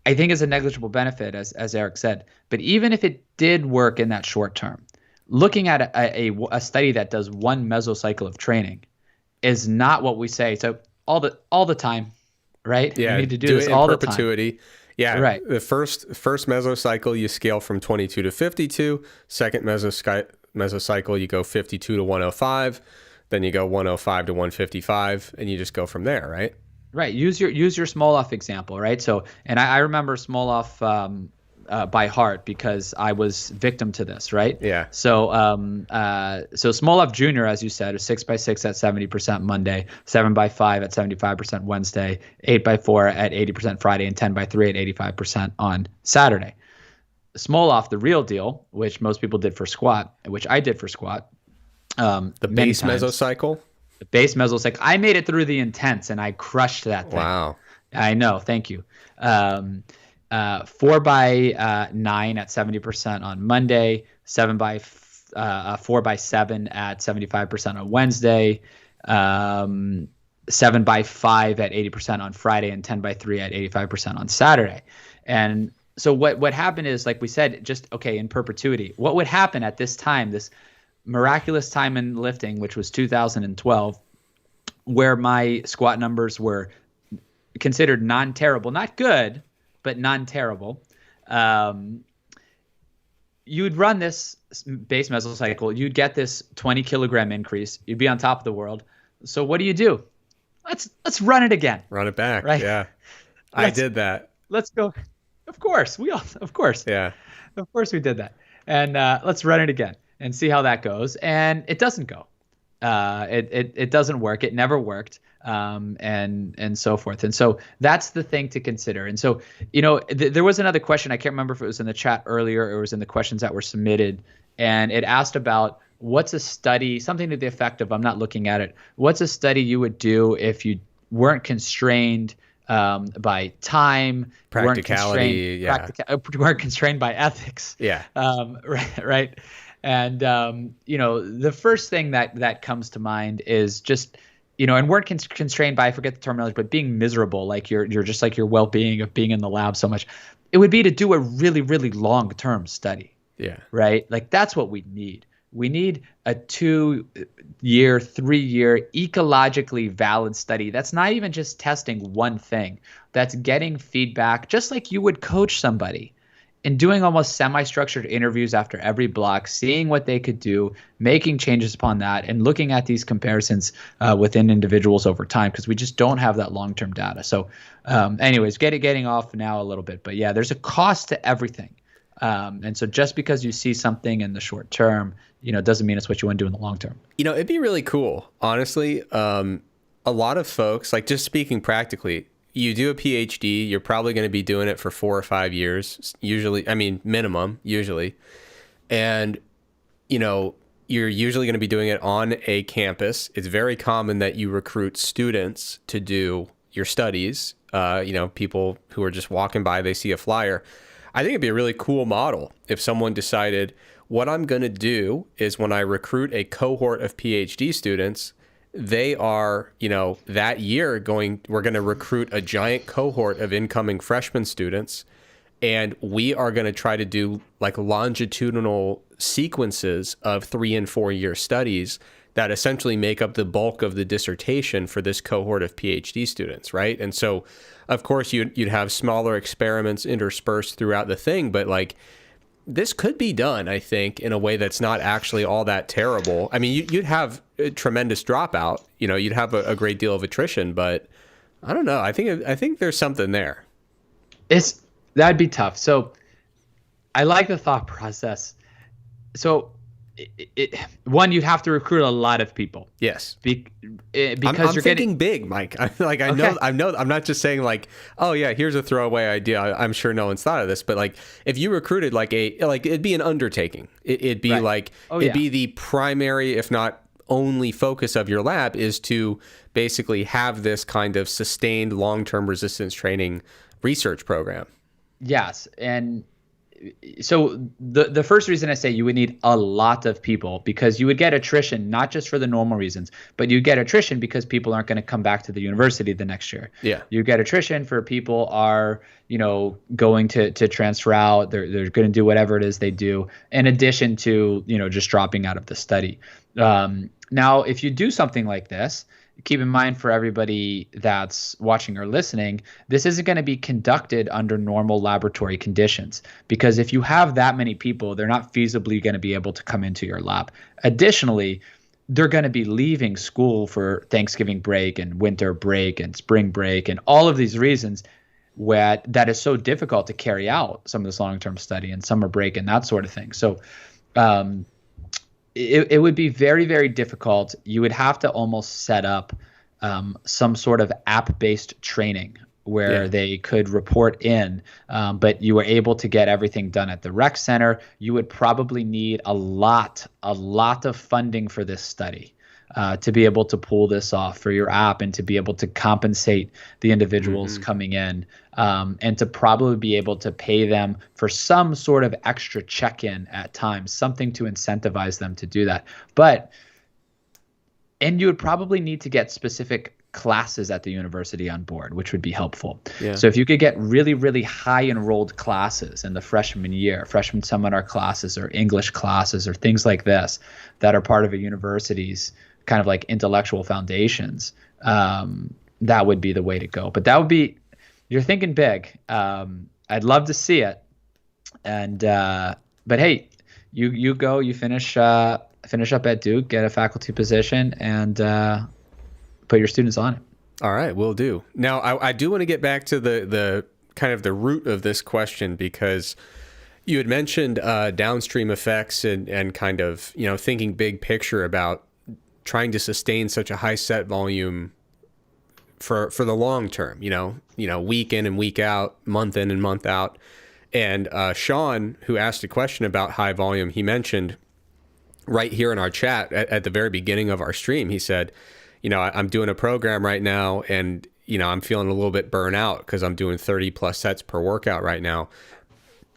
I think is a negligible benefit, as Eric said, but even if it did work in that short term, looking at a study that does one mesocycle of training is not what we say. So all the time, right? Yeah, you need to do this all perpetuity. The time. Yeah, right. The first mesocycle you scale from 22 to 52. Second mesocycle, you go 52 to 105, then you go 105 to 155, and you just go from there, right? Right. Use your Smoloff example, right? So, and I remember Smoloff by heart because I was victim to this, right? Yeah. So Smoloff Jr., as you said, is 6x6 at 70% Monday, 7x5 at 75% Wednesday, 8x4 at 80% Friday, and 10x3 at 85% on Saturday. Smoloff, the real deal, which most people did for squat, which I did for squat. The base mesocycle? The base mesocycle. I made it through the intense and I crushed that thing. Wow. I know. Thank you. 4x9 at 70% on Monday, 4x7 at 75% on Wednesday, 7x5 at 80% on Friday, and 10x3 at 85% on Saturday. And so what happened is, like we said, just in perpetuity. What would happen at this time, this miraculous time in lifting, which was 2012, where my squat numbers were considered non-terrible, not good, but non-terrible. You'd run this base mesocycle, you'd get this 20 kilogram increase, you'd be on top of the world. So what do? Let's run it again. Run it back. Right? Yeah. I did that. Let's go. Of course. Of course. Yeah. Of course we did that. And let's run it again and see how that goes. And it doesn't go. It doesn't work. It never worked. And so forth. And so that's the thing to consider. And so, there was another question. I can't remember if it was in the chat earlier or it was in the questions that were submitted. And it asked about what's a study, something to the effect of, I'm not looking at it. What's a study you would do if you weren't constrained by time, practicality, weren't constrained by ethics. Yeah. Right. And, the first thing that comes to mind is just, and weren't constrained by, I forget the terminology, but being miserable, like you're just like your well-being of being in the lab so much. It would be to do a really, really long-term study. Yeah. Right. Like that's what we need. We need a 2-year, 3-year ecologically valid study. That's not even just testing one thing. That's getting feedback, just like you would coach somebody, and doing almost semi-structured interviews after every block, seeing what they could do, making changes upon that, and looking at these comparisons within individuals over time, because we just don't have that long-term data. So anyways, getting off now a little bit. But yeah, there's a cost to everything. And so just because you see something in the short term, doesn't mean it's what you want to do in the long term. It'd be really cool, honestly. A lot of folks, like just speaking practically, you do a PhD, you're probably going to be doing it for 4 or 5 years, usually, minimum, usually. And, you're usually going to be doing it on a campus. It's very common that you recruit students to do your studies, people who are just walking by, they see a flyer. I think it'd be a really cool model if someone decided, what I'm going to do is when I recruit a cohort of PhD students, they are, that year we're going to recruit a giant cohort of incoming freshman students, and we are going to try to do like longitudinal sequences of 3 and 4 year studies that essentially make up the bulk of the dissertation for this cohort of PhD students, right? And so, of course, you'd have smaller experiments interspersed throughout the thing, but like this could be done, I think, in a way that's not actually all that terrible. You'd have a tremendous dropout, you'd have a great deal of attrition, but I don't know. I think there's something there. That'd be tough. So I like the thought process. So one, you have to recruit a lot of people. Yes. Because I'm thinking big, Mike. I know, I'm not just saying like, oh yeah, here's a throwaway idea. I'm sure no one's thought of this, but like if you recruited it'd be an undertaking. It'd be right. Be the primary, if not only focus of your lab is to basically have this kind of sustained long-term resistance training research program. Yes. And so the first reason I say you would need a lot of people, because you would get attrition, not just for the normal reasons, but you get attrition because people aren't going to come back to the university the next year. Yeah. You get attrition for people are, going to transfer out. They're going to do whatever it is they do, in addition to, just dropping out of the study. Now, if you do something like this, keep in mind for everybody that's watching or listening, this isn't going to be conducted under normal laboratory conditions, because if you have that many people, they're not feasibly going to be able to come into your lab. Additionally, they're going to be leaving school for Thanksgiving break and winter break and spring break and all of these reasons where that is so difficult to carry out some of this long-term study and summer break and that sort of thing. So it would be very, very difficult. You would have to almost set up some sort of app-based training where they could report in, but you were able to get everything done at the rec center. You would probably need a lot of funding for this study to be able to pull this off for your app and to be able to compensate the individuals coming in, and to probably be able to pay them for some sort of extra check-in at times, something to incentivize them to do that. And you would probably need to get specific classes at the university on board, which would be helpful. Yeah. So if you could get really, really high enrolled classes in the freshman year, freshman seminar classes or English classes or things like this that are part of a university's kind of like intellectual foundations, that would be the way to go. But that would be, you're thinking big. I'd love to see it. And but hey, you go, you finish up at Duke, get a faculty position, and put your students on it. All right, will do. Now, I do want to get back to the kind of the root of this question, because you had mentioned downstream effects and kind of, thinking big picture about trying to sustain such a high set volume for the long term, week in and week out, month in and month out. And Sean, who asked a question about high volume, he mentioned right here in our chat at the very beginning of our stream, he said, I'm doing a program right now and, I'm feeling a little bit burnt out because I'm doing 30 plus sets per workout right now.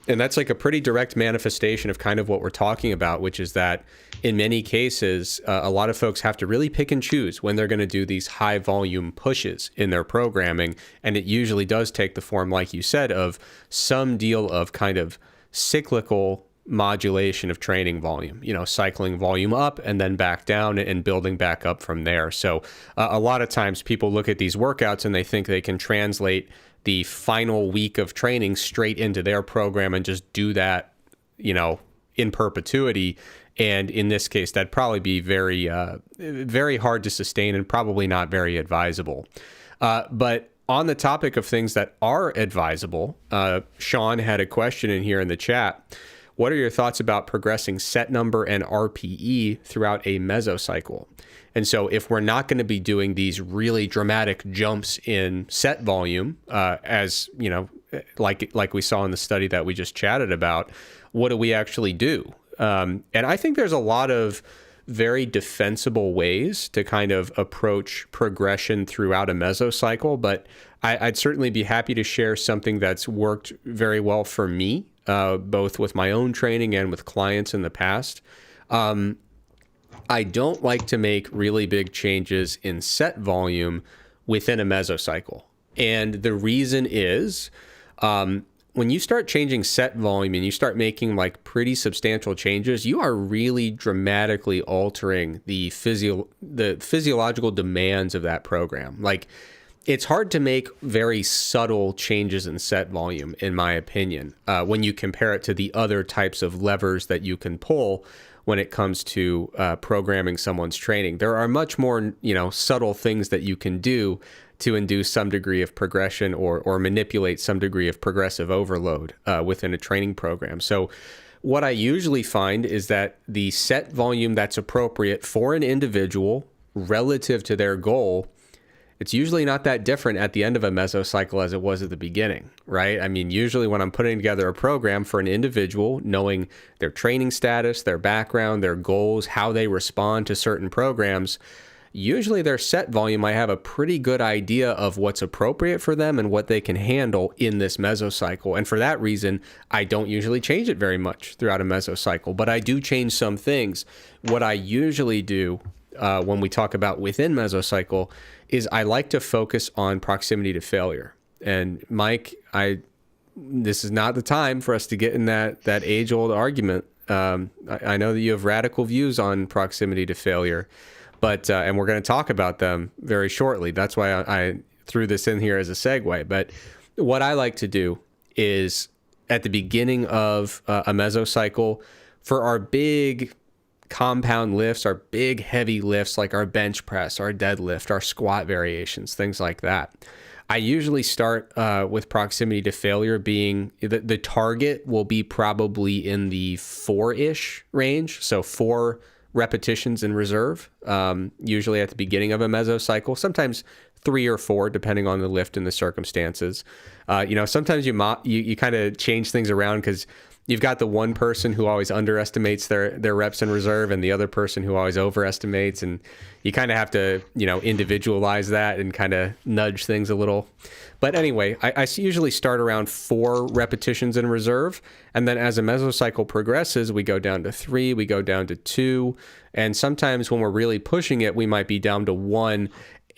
And that's like a pretty direct manifestation of kind of what we're talking about, which is that in many cases, a lot of folks have to really pick and choose when they're going to do these high volume pushes in their programming. And it usually does take the form, like you said, of some deal of kind of cyclical modulation of training volume, cycling volume up and then back down and building back up from there. So a lot of times people look at these workouts and they think they can translate the final week of training straight into their program and just do that, in perpetuity. And in this case, that'd probably be very, very hard to sustain and probably not very advisable. But on the topic of things that are advisable, Sean had a question in here in the chat. What are your thoughts about progressing set number and RPE throughout a mesocycle? And so if we're not going to be doing these really dramatic jumps in set volume, as like we saw in the study that we just chatted about, what do we actually do? And I think there's a lot of very defensible ways to kind of approach progression throughout a mesocycle, but I'd certainly be happy to share something that's worked very well for me, both with my own training and with clients in the past. I don't like to make really big changes in set volume within a mesocycle. And the reason is, when you start changing set volume and you start making like pretty substantial changes, you are really dramatically altering the physiological demands of that program. Like, it's hard to make very subtle changes in set volume, in my opinion, when you compare it to the other types of levers that you can pull when it comes to programming someone's training. There are much more, subtle things that you can do to induce some degree of progression or manipulate some degree of progressive overload within a training program. So what I usually find is that the set volume that's appropriate for an individual relative to their goal, it's usually not that different at the end of a mesocycle as it was at the beginning, right? I mean, usually when I'm putting together a program for an individual, knowing their training status, their background, their goals, how they respond to certain programs, usually their set volume, I have a pretty good idea of what's appropriate for them and what they can handle in this mesocycle. And for that reason, I don't usually change it very much throughout a mesocycle, but I do change some things. What I usually do when we talk about within mesocycle is I like to focus on proximity to failure. And Mike, this is not the time for us to get in that age-old argument. I know that you have radical views on proximity to failure, But and we're going to talk about them very shortly. That's why I threw this in here as a segue. But what I like to do is at the beginning of a mesocycle, for our big compound lifts, our big heavy lifts like our bench press, our deadlift, our squat variations, things like that, I usually start with proximity to failure being the target will be probably in the 4-ish range. So 4 repetitions in reserve, usually at the beginning of a mesocycle, sometimes 3 or 4, depending on the lift and the circumstances. Sometimes you kind of change things around because you've got the one person who always underestimates their reps in reserve and the other person who always overestimates. And you kind of have to, individualize that and kind of nudge things a little. But anyway, I usually start around 4 repetitions in reserve. And then as a mesocycle progresses, we go down to 3, we go down to 2. And sometimes when we're really pushing it, we might be down to 1.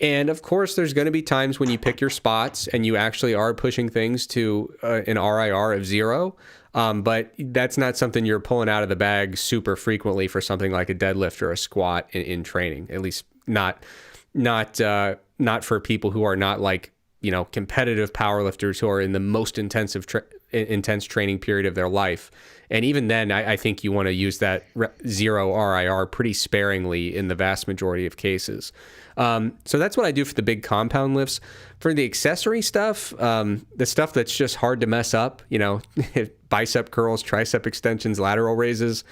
And of course, there's going to be times when you pick your spots and you actually are pushing things to an RIR of 0. But that's not something you're pulling out of the bag super frequently for something like a deadlift or a squat in training. At least not for people who are not like, competitive powerlifters who are in the most intense training period of their life. And even then, I think you want to use that 0 RIR pretty sparingly in the vast majority of cases. So that's what I do for the big compound lifts. For the accessory stuff, the stuff that's just hard to mess up, bicep curls, tricep extensions, lateral raises,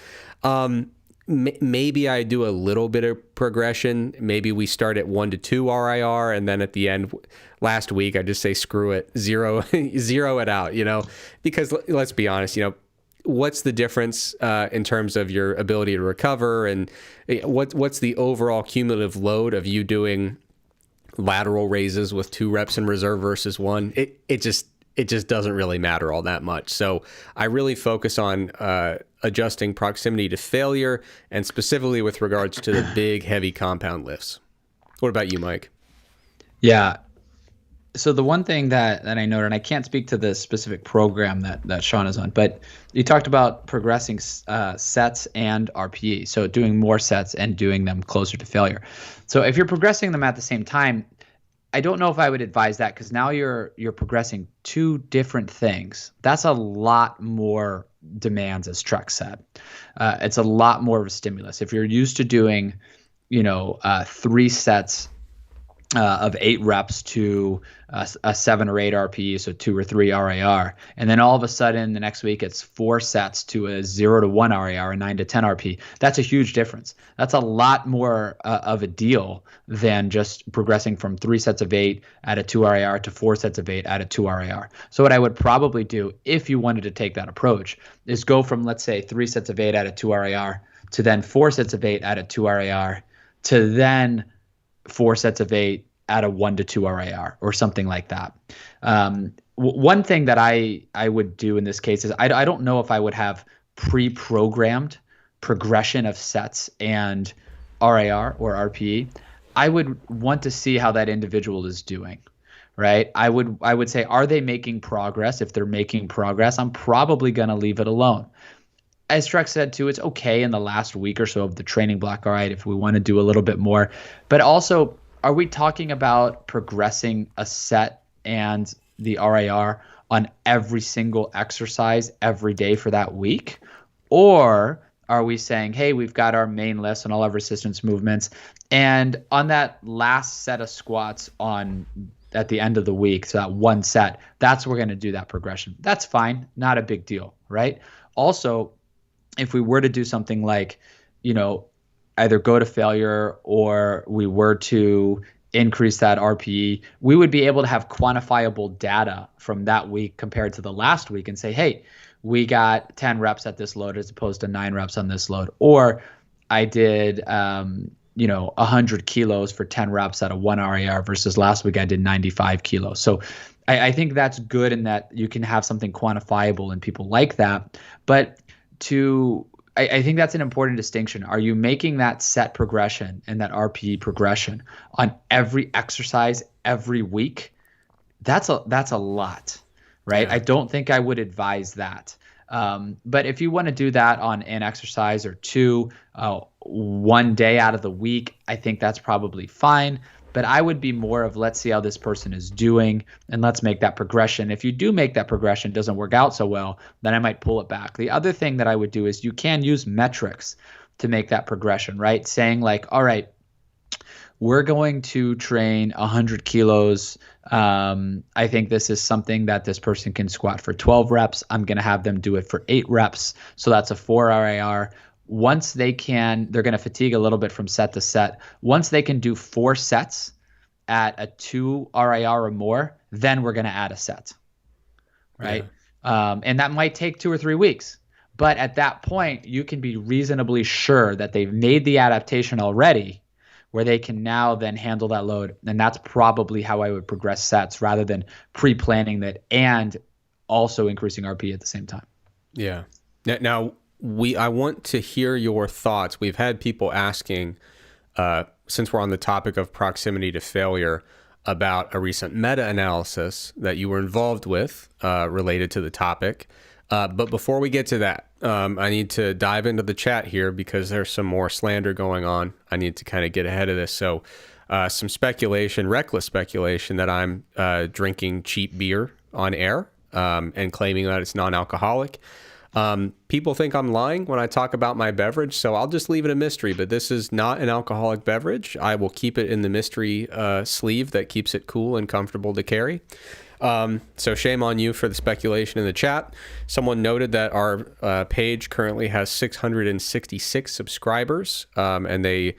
maybe I do a little bit of progression. Maybe we start at 1 to 2 RIR, and then at the end, last week, I just say, screw it, zero it out, because let's be honest, what's the difference in terms of your ability to recover, and what's the overall cumulative load of you doing lateral raises with 2 reps in reserve versus 1? It just doesn't really matter all that much. So I really focus on adjusting proximity to failure, and specifically with regards to the big, heavy compound lifts. What about you, Mike? Yeah. So the one thing that I noted, and I can't speak to the specific program that Sean is on, but you talked about progressing sets and RPE. So doing more sets and doing them closer to failure. So if you're progressing them at the same time, I don't know if I would advise that, because now you're progressing 2 different things. That's a lot more demands, as Trex said. It's a lot more of a stimulus. If you're used to doing, 3 sets of 8 reps to a 7 or 8 RPE, so 2 or 3 RIR, and then all of a sudden the next week it's 4 sets to a 0 to 1 RIR, a 9 to 10 RP. That's a huge difference. That's a lot more of a deal than just progressing from 3 sets of 8 at a 2 RIR to 4 sets of 8 at a 2 RIR. So what I would probably do, if you wanted to take that approach, is go from, let's say, 3 sets of 8 at a 2 RIR to then 4 sets of 8 at a 2 RIR to then 4 sets of 8 at a 1 to 2 RIR or something like that. One thing that I would do in this case is I don't know if I would have pre-programmed progression of sets and RIR or RPE. I would want to see how that individual is doing, right? I would say, are they making progress? If they're making progress, I'm probably going to leave it alone. As Trex said too, it's okay in the last week or so of the training block. All right, if we want to do a little bit more, but also, are we talking about progressing a set and the RIR on every single exercise every day for that week? Or are we saying, hey, we've got our main lifts and all of our resistance movements, and on that last set of squats at the end of the week, so that one set, that's where we're going to do that progression. That's fine, not a big deal, right? Also, if we were to do something like, either go to failure or we were to increase that RPE, we would be able to have quantifiable data from that week compared to the last week and say, hey, we got 10 reps at this load as opposed to 9 reps on this load. Or I did, 100 kilos for 10 reps at a 1 RIR versus last week I did 95 kilos. So I think that's good in that you can have something quantifiable and people like that. But I think that's an important distinction. Are you making that set progression and that RPE progression on every exercise every week? That's a lot, right? Yeah. I don't think I would advise that. But if you want to do that on an exercise or two, one day out of the week, I think that's probably fine. But I would be more of, let's see how this person is doing and let's make that progression. If you do make that progression, doesn't work out so well, then I might pull it back. The other thing that I would do is you can use metrics to make that progression, right? Saying like, all right, we're going to train 100 kilos. I think this is something that this person can squat for 12 reps. I'm going to have them do it for 8 reps. So that's a 4 RIR. Once they can, they're going to fatigue a little bit from set to set. Once they can do 4 sets at a 2 RIR or more, then we're going to add a set, right? Yeah. And that might take 2 or 3 weeks. But at that point, you can be reasonably sure that they've made the adaptation already where they can now then handle that load. And that's probably how I would progress sets rather than pre-planning that and also increasing RP at the same time. Yeah. Now, I want to hear your thoughts. We've had people asking, since we're on the topic of proximity to failure, about a recent meta-analysis that you were involved with related to the topic. But before we get to that, I need to dive into the chat here because there's some more slander going on. I need to kind of get ahead of this. So some speculation, reckless speculation that I'm drinking cheap beer on air and claiming that it's non-alcoholic. People think I'm lying when I talk about my beverage, so I'll just leave it a mystery, but this is not an alcoholic beverage. I will keep it in the mystery sleeve that keeps it cool and comfortable to carry. So shame on you for the speculation in the chat. Someone noted that our page currently has 666 subscribers, and they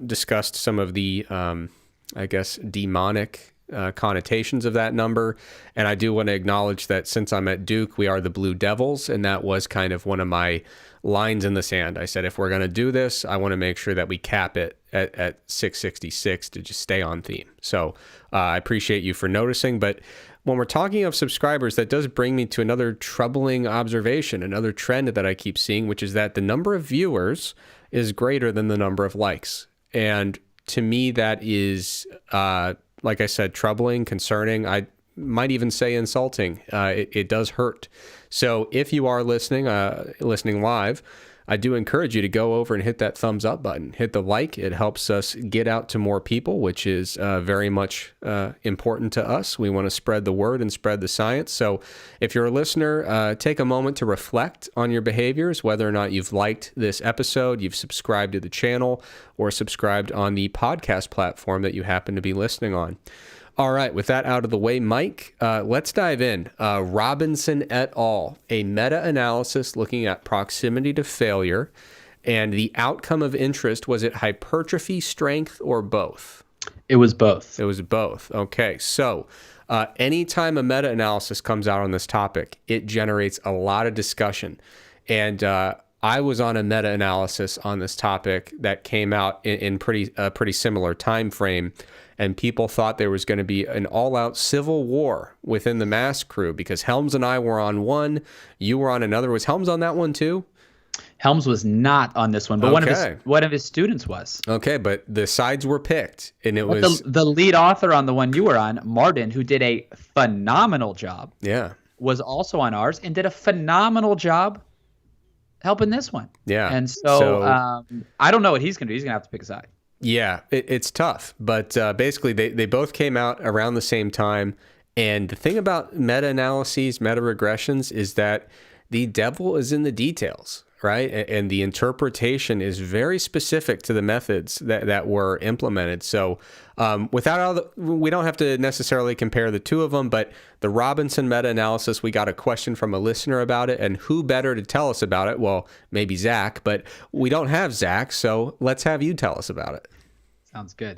discussed some of the, I guess, demonic connotations of that number. And I do want to acknowledge that since I'm at Duke, we are the Blue Devils, and that was kind of one of my lines in the sand. I said, if we're going to do this, I want to make sure that we cap it at 666 to just stay on theme. So I appreciate you for noticing. But when we're talking of subscribers, that does bring me to another troubling observation, another trend that I keep seeing, which is that the number of viewers is greater than the number of likes. And to me, that is, like I said, troubling, concerning. I might even say insulting. It does hurt. So if you are listening live, I do encourage you to go over and hit that thumbs up button. Hit the like. It helps us get out to more people, which is very much important to us. We want to spread the word and spread the science. So if you're a listener, take a moment to reflect on your behaviors, whether or not you've liked this episode, you've subscribed to the channel, or subscribed on the podcast platform that you happen to be listening on. All right, with that out of the way, Mike, let's dive in. Robinson et al., a meta-analysis looking at proximity to failure, and the outcome of interest, was it hypertrophy, strength, or both? It was both. It was both. Okay, so anytime a meta-analysis comes out on this topic, it generates a lot of discussion. And I was on a meta-analysis on this topic that came out in pretty similar time frame. And people thought there was going to be an all-out civil war within the mass crew because Helms and I were on one, you were on another. Was Helms on that one too? Helms was not on this one, but one of his students was. Okay, but the sides were picked, and it was the lead author on the one you were on, Martin, who did a phenomenal job. Yeah, was also on ours and did a phenomenal job helping this one. Yeah, and so I don't know what he's going to do. He's going to have to pick a side. Yeah, it's tough, but basically they both came out around the same time. And the thing about meta-analyses, meta-regressions, is that the devil is in the details, right? And the interpretation is very specific to the methods that were implemented. So we don't have to necessarily compare the two of them, but the Robinson meta-analysis, we got a question from a listener about it, and who better to tell us about it? Well, maybe Zach, but we don't have Zach, so let's have you tell us about it. Sounds good.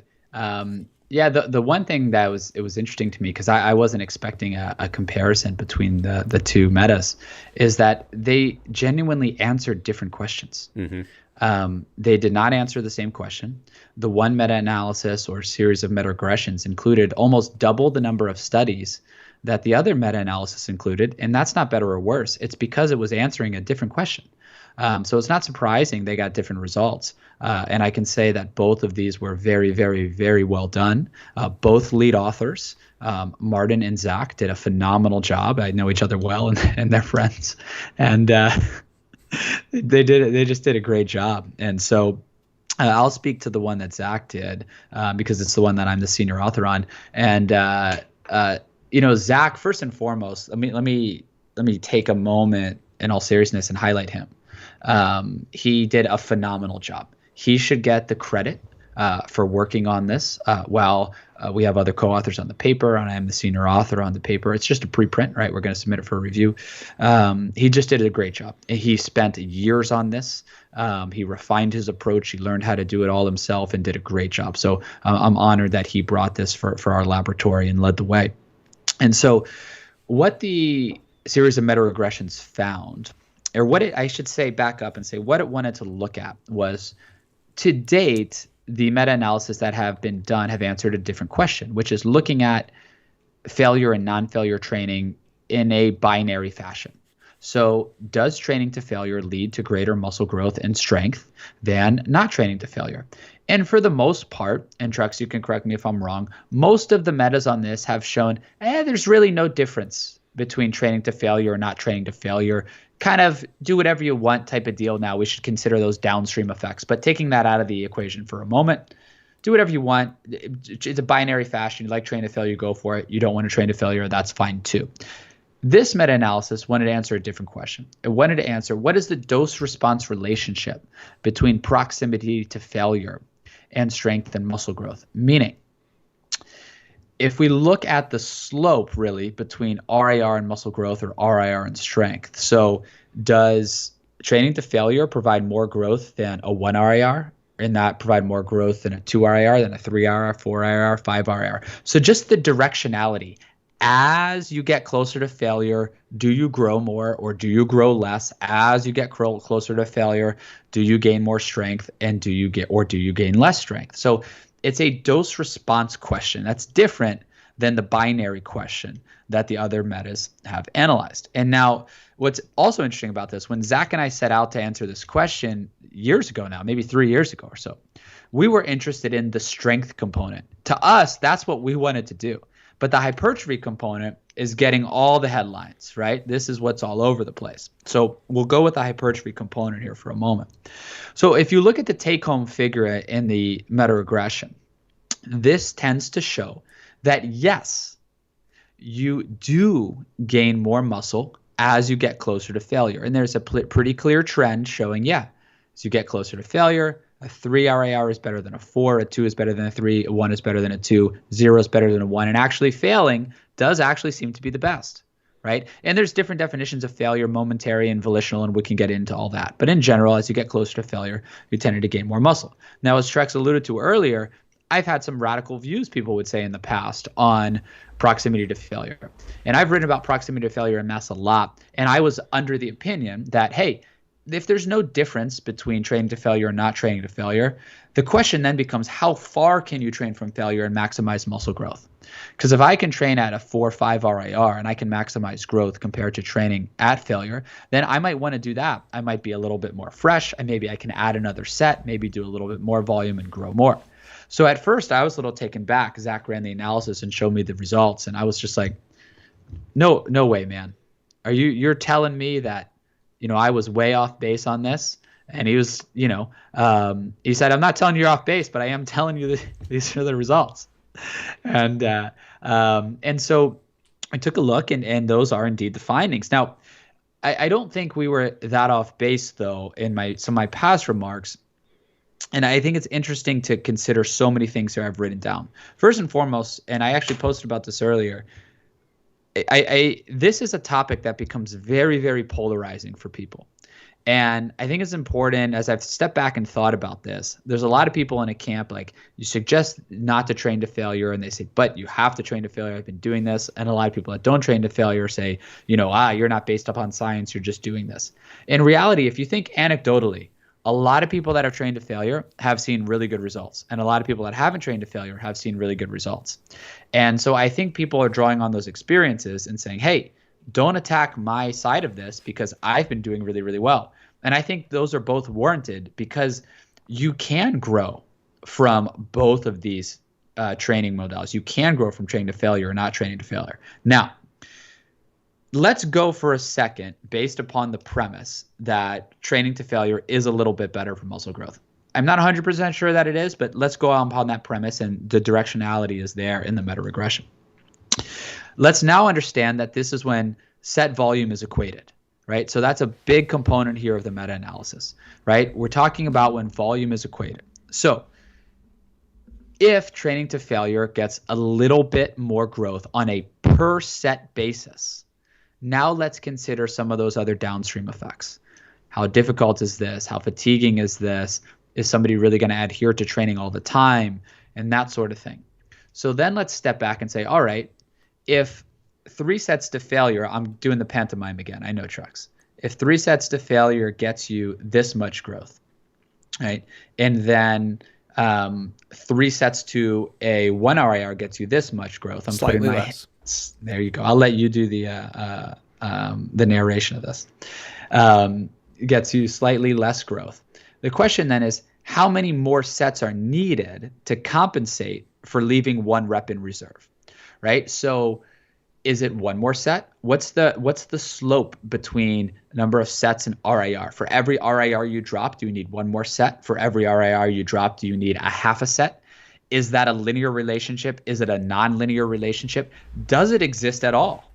Yeah, the one thing that was interesting to me, because I wasn't expecting a comparison between the two metas, is that they genuinely answered different questions. Mm-hmm. They did not answer the same question. The one meta-analysis or series of meta-regressions included almost double the number of studies that the other meta-analysis included, and that's not better or worse. It's because it was answering a different question. So it's not surprising they got different results. And I can say that both of these were very, very, very well done. Both lead authors, Martin and Zach, did a phenomenal job. I know each other well, and they're friends, and they just did a great job. And so I'll speak to the one that Zach did because it's the one that I'm the senior author on. And Zach, first and foremost, let me take a moment in all seriousness and highlight him. He did a phenomenal job. He should get the credit for working on this while we have other co-authors on the paper, and I am the senior author on the paper. It's just a preprint, right? We're going to submit it for review. He just did a great job. He spent years on this. He refined his approach. He learned how to do it all himself and did a great job. So I'm honored that he brought this for our laboratory and led the way. And so what the series of meta-regressions found, or I should say back up and say what it wanted to look at was, to date, the meta-analysis that have been done have answered a different question, which is looking at failure and non-failure training in a binary fashion. So does training to failure lead to greater muscle growth and strength than not training to failure? And for the most part, and Trex, you can correct me if I'm wrong, most of the metas on this have shown there's really no difference between training to failure or not training to failure. Kind of do whatever you want type of deal. Now we should consider those downstream effects. But taking that out of the equation for a moment, do whatever you want. It's a binary fashion. You like train to failure, go for it. You don't want to train to failure, that's fine too. This meta-analysis wanted to answer a different question. It wanted to answer, what is the dose-response relationship between proximity to failure and strength and muscle growth? Meaning, if we look at the slope really between RIR and muscle growth, or RIR and strength, so does training to failure provide more growth than a 1 RIR, and that provide more growth than a 2 RIR, than a 3 RIR, 4 RIR, 5 RIR? So just the directionality. As you get closer to failure, do you grow more or do you grow less? As you get closer to failure, do you gain more strength, and do you gain less strength? So it's a dose response question. That's different than the binary question that the other metas have analyzed. And now what's also interesting about this, when Zach and I set out to answer this question years ago now, maybe 3 years ago or so, we were interested in the strength component. To us, that's what we wanted to do. But the hypertrophy component is getting all the headlines, right? This is what's all over the place. So we'll go with the hypertrophy component here for a moment. So if you look at the take-home figure in the meta-regression, this tends to show that yes, you do gain more muscle as you get closer to failure. And there's a pretty clear trend showing, as you get closer to failure, a 3 RIR is better than a 4, a 2 is better than a 3, a 1 is better than a 2, 0 is better than a 1, and actually failing does actually seem to be the best, right? And there's different definitions of failure, momentary and volitional, and we can get into all that. But in general, as you get closer to failure, you tend to gain more muscle. Now, as Trex alluded to earlier, I've had some radical views, people would say in the past, on proximity to failure. And I've written about proximity to failure in mass a lot, and I was under the opinion that, hey, if there's no difference between training to failure and not training to failure, the question then becomes, how far can you train from failure and maximize muscle growth? Because if I can train at a 4 or 5 RIR and I can maximize growth compared to training at failure, then I might want to do that. I might be a little bit more fresh, and maybe I can add another set, maybe do a little bit more volume and grow more. So at first I was a little taken back. Zach ran the analysis and showed me the results, and I was just like, no way, man. You're telling me that, I was way off base on this? And he was, he said, I'm not telling you you're off base, but I am telling you that these are the results. And so I took a look, and those are indeed the findings. Now, I don't think we were that off base, though, in some of my past remarks. And I think it's interesting to consider so many things here I've written down. First and foremost, and I actually posted about this earlier, this is a topic that becomes very, very polarizing for people. And I think it's important, as I've stepped back and thought about this, there's a lot of people in a camp, like, you suggest not to train to failure, and they say, but you have to train to failure. I've been doing this. And a lot of people that don't train to failure say, you're not based upon science. You're just doing this. In reality, if you think anecdotally, a lot of people that have trained to failure have seen really good results. And a lot of people that haven't trained to failure have seen really good results. And so I think people are drawing on those experiences and saying, hey, don't attack my side of this because I've been doing really, really well. And I think those are both warranted because you can grow from both of these training modalities. You can grow from training to failure or not training to failure. Now, let's go for a second based upon the premise that training to failure is a little bit better for muscle growth. I'm not 100% sure that it is, but let's go upon that premise, and the directionality is there in the meta regression. Let's now understand that this is when set volume is equated, right? So that's a big component here of the meta-analysis, right? We're talking about when volume is equated. So if training to failure gets a little bit more growth on a per set basis, now let's consider some of those other downstream effects. How difficult is this? How fatiguing is this? Is somebody really going to adhere to training all the time? And that sort of thing. So then let's step back and say, all right, if 3 sets to failure, I'm doing the pantomime again, I know Trex. If 3 sets to failure gets you this much growth, right? And then 3 sets to a 1 RIR gets you this much growth. I'm slightly putting my less. There you go. I'll let you do the narration of this. Gets you slightly less growth. The question then is, how many more sets are needed to compensate for leaving 1 rep in reserve, right? So is it 1 more set? What's the slope between number of sets and RIR? For every RIR you drop, do you need 1 more set? For every RIR you drop, do you need a half a set? Is that a linear relationship? Is it a non-linear relationship? Does it exist at all,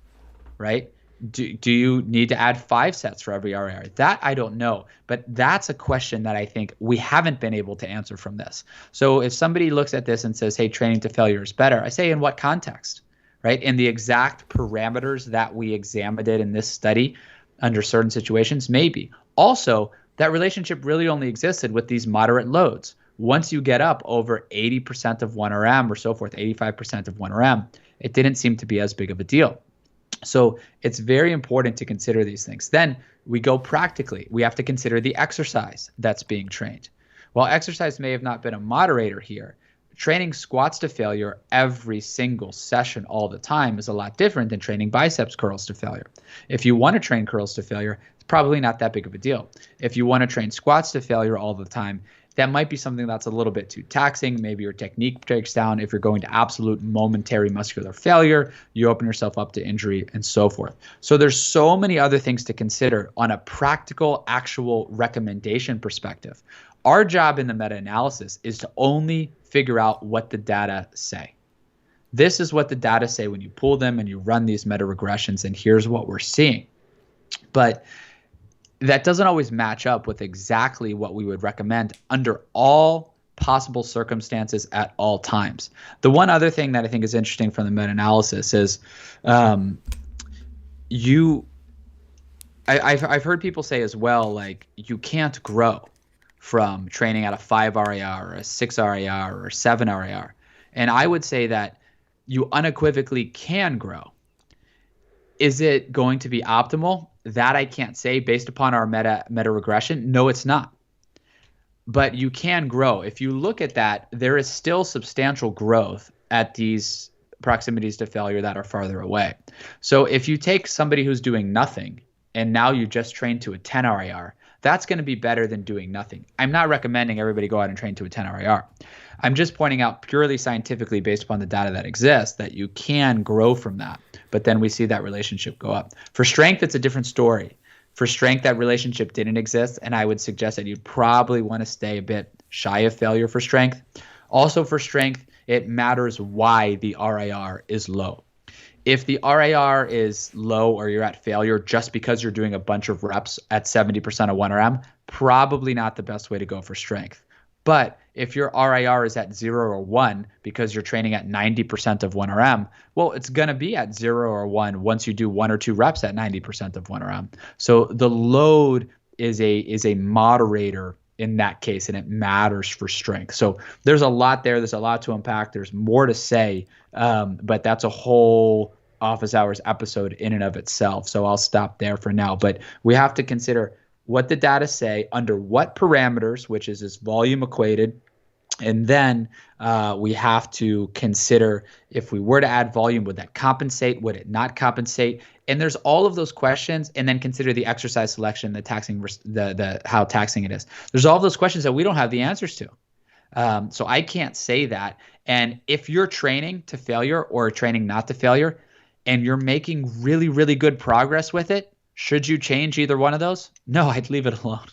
right? Do you need to add 5 sets for every RIR? That I don't know, but that's a question that I think we haven't been able to answer from this. So if somebody looks at this and says, hey, training to failure is better, I say, in what context, right? In the exact parameters that we examined it in this study under certain situations, maybe. Also, that relationship really only existed with these moderate loads. Once you get up over 80% of 1RM or so forth, 85% of 1RM, it didn't seem to be as big of a deal. So it's very important to consider these things. Then we go practically. We have to consider the exercise that's being trained. While exercise may have not been a moderator here, training squats to failure every single session all the time is a lot different than training biceps curls to failure. If you want to train curls to failure, it's probably not that big of a deal. If you want to train squats to failure all the time, that might be something that's a little bit too taxing. Maybe your technique breaks down. If you're going to absolute momentary muscular failure, you open yourself up to injury and so forth. So there's so many other things to consider on a practical, actual recommendation perspective. Our job in the meta-analysis is to only figure out what the data say. This is what the data say when you pull them and you run these meta-regressions, and here's what we're seeing. But that doesn't always match up with exactly what we would recommend under all possible circumstances at all times. The one other thing that I think is interesting from the meta-analysis is I've heard people say as well, like, you can't grow from training at a 5 RIR or a 6 RIR or 7 RIR. And I would say that you unequivocally can grow. Is it going to be optimal? That I can't say based upon our meta regression. No, it's not. But you can grow. If you look at that, there is still substantial growth at these proximities to failure that are farther away. So if you take somebody who's doing nothing and now you just train to a 10 RIR, that's going to be better than doing nothing. I'm not recommending everybody go out and train to a 10 RIR. I'm just pointing out purely scientifically based upon the data that exists that you can grow from that. But then we see that relationship go up. For strength, it's a different story. For strength, that relationship didn't exist, and I would suggest that you'd probably want to stay a bit shy of failure for strength. Also for strength, it matters why the RIR is low. If the RIR is low or you're at failure just because you're doing a bunch of reps at 70% of 1RM, probably not the best way to go for strength. But if your RIR is at 0 or 1 because you're training at 90% of 1RM, well, it's going to be at 0 or 1 once you do 1 or 2 reps at 90% of 1RM. So the load is a moderator in that case, and it matters for strength. So there's a lot there. There's a lot to unpack. There's more to say, but that's a whole office hours episode in and of itself. So I'll stop there for now. But we have to consider what the data say under what parameters, which is volume equated, And then we have to consider, if we were to add volume, would that compensate? Would it not compensate? And there's all of those questions, and then consider the exercise selection, the taxing, the how taxing it is. There's all of those questions that we don't have the answers to. So I can't say that. And if you're training to failure or training not to failure, and you're making really, really good progress with it, should you change either one of those? No, I'd leave it alone.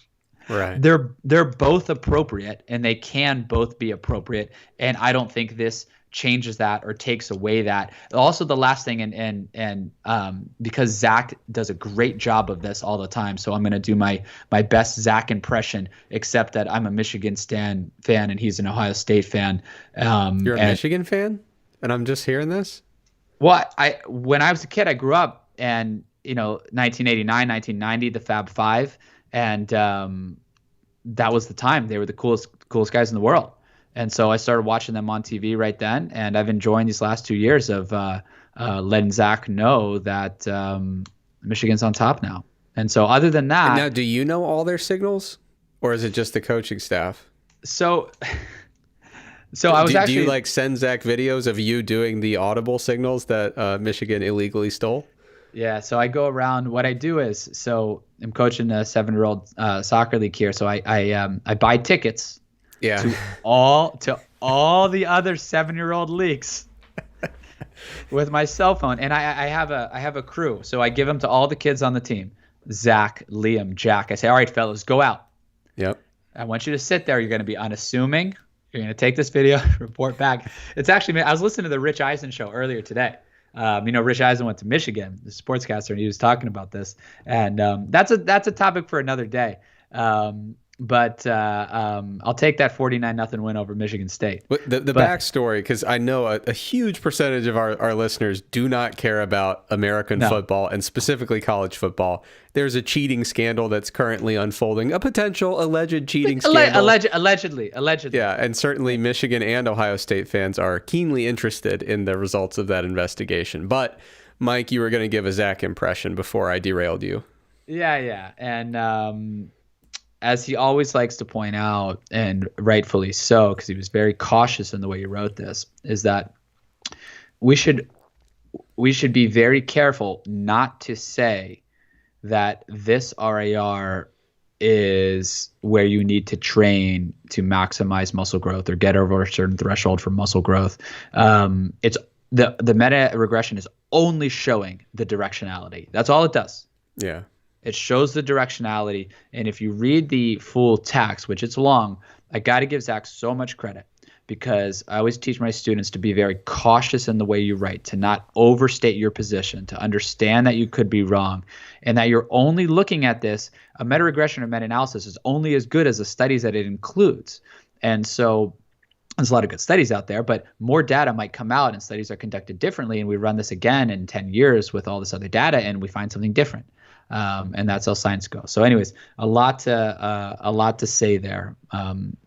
Right. They're both appropriate, and they can both be appropriate. And I don't think this changes that or takes away that. Also, the last thing, and because Zach does a great job of this all the time, so I'm going to do my best Zach impression, except that I'm a Michigan fan and he's an Ohio State fan. You're a Michigan fan, and I'm just hearing this. Well, when I was a kid, I grew up, and 1989, 1990, the Fab Five. And that was the time. They were the coolest guys in the world. And so I started watching them on TV right then. And I've enjoyed these last 2 years of letting Zach know that Michigan's on top now. And so other than that. And now, do you know all their signals, or is it just the coaching staff? So I was do you like send Zach videos of you doing the audible signals that Michigan illegally stole? Yeah, so I go around. What I do is, so I'm coaching a 7-year-old soccer league here. So I buy tickets to all the other 7-year-old leagues with my cell phone, and I have a crew. So I give them to all the kids on the team: Zach, Liam, Jack. I say, all right, fellas, go out. Yep. I want you to sit there. You're going to be unassuming. You're going to take this video, report back. It's actually, I was listening to the Rich Eisen show earlier today. Rich Eisen went to Michigan, the sportscaster, and he was talking about this. And that's a topic for another day. But I'll take that 49-0 win over Michigan State. But the backstory, because I know a huge percentage of our listeners do not care about American football, and specifically college football. There's a cheating scandal that's currently unfolding, a potential alleged cheating scandal. Allegedly. Yeah, and certainly Michigan and Ohio State fans are keenly interested in the results of that investigation. But, Mike, you were going to give a Zach impression before I derailed you. Yeah. And as he always likes to point out, and rightfully so, because he was very cautious in the way he wrote this, is that we should be very careful not to say that this RAR is where you need to train to maximize muscle growth or get over a certain threshold for muscle growth. It's the meta regression is only showing the directionality. That's all it does. Yeah. It shows the directionality. And if you read the full text, which it's long, I got to give Zach so much credit, because I always teach my students to be very cautious in the way you write, to not overstate your position, to understand that you could be wrong, and that you're only looking at this. A meta-regression or meta-analysis is only as good as the studies that it includes. And so there's a lot of good studies out there, but more data might come out and studies are conducted differently. And we run this again in 10 years with all this other data, and we find something different. And that's how science goes. So anyways, a lot to say there,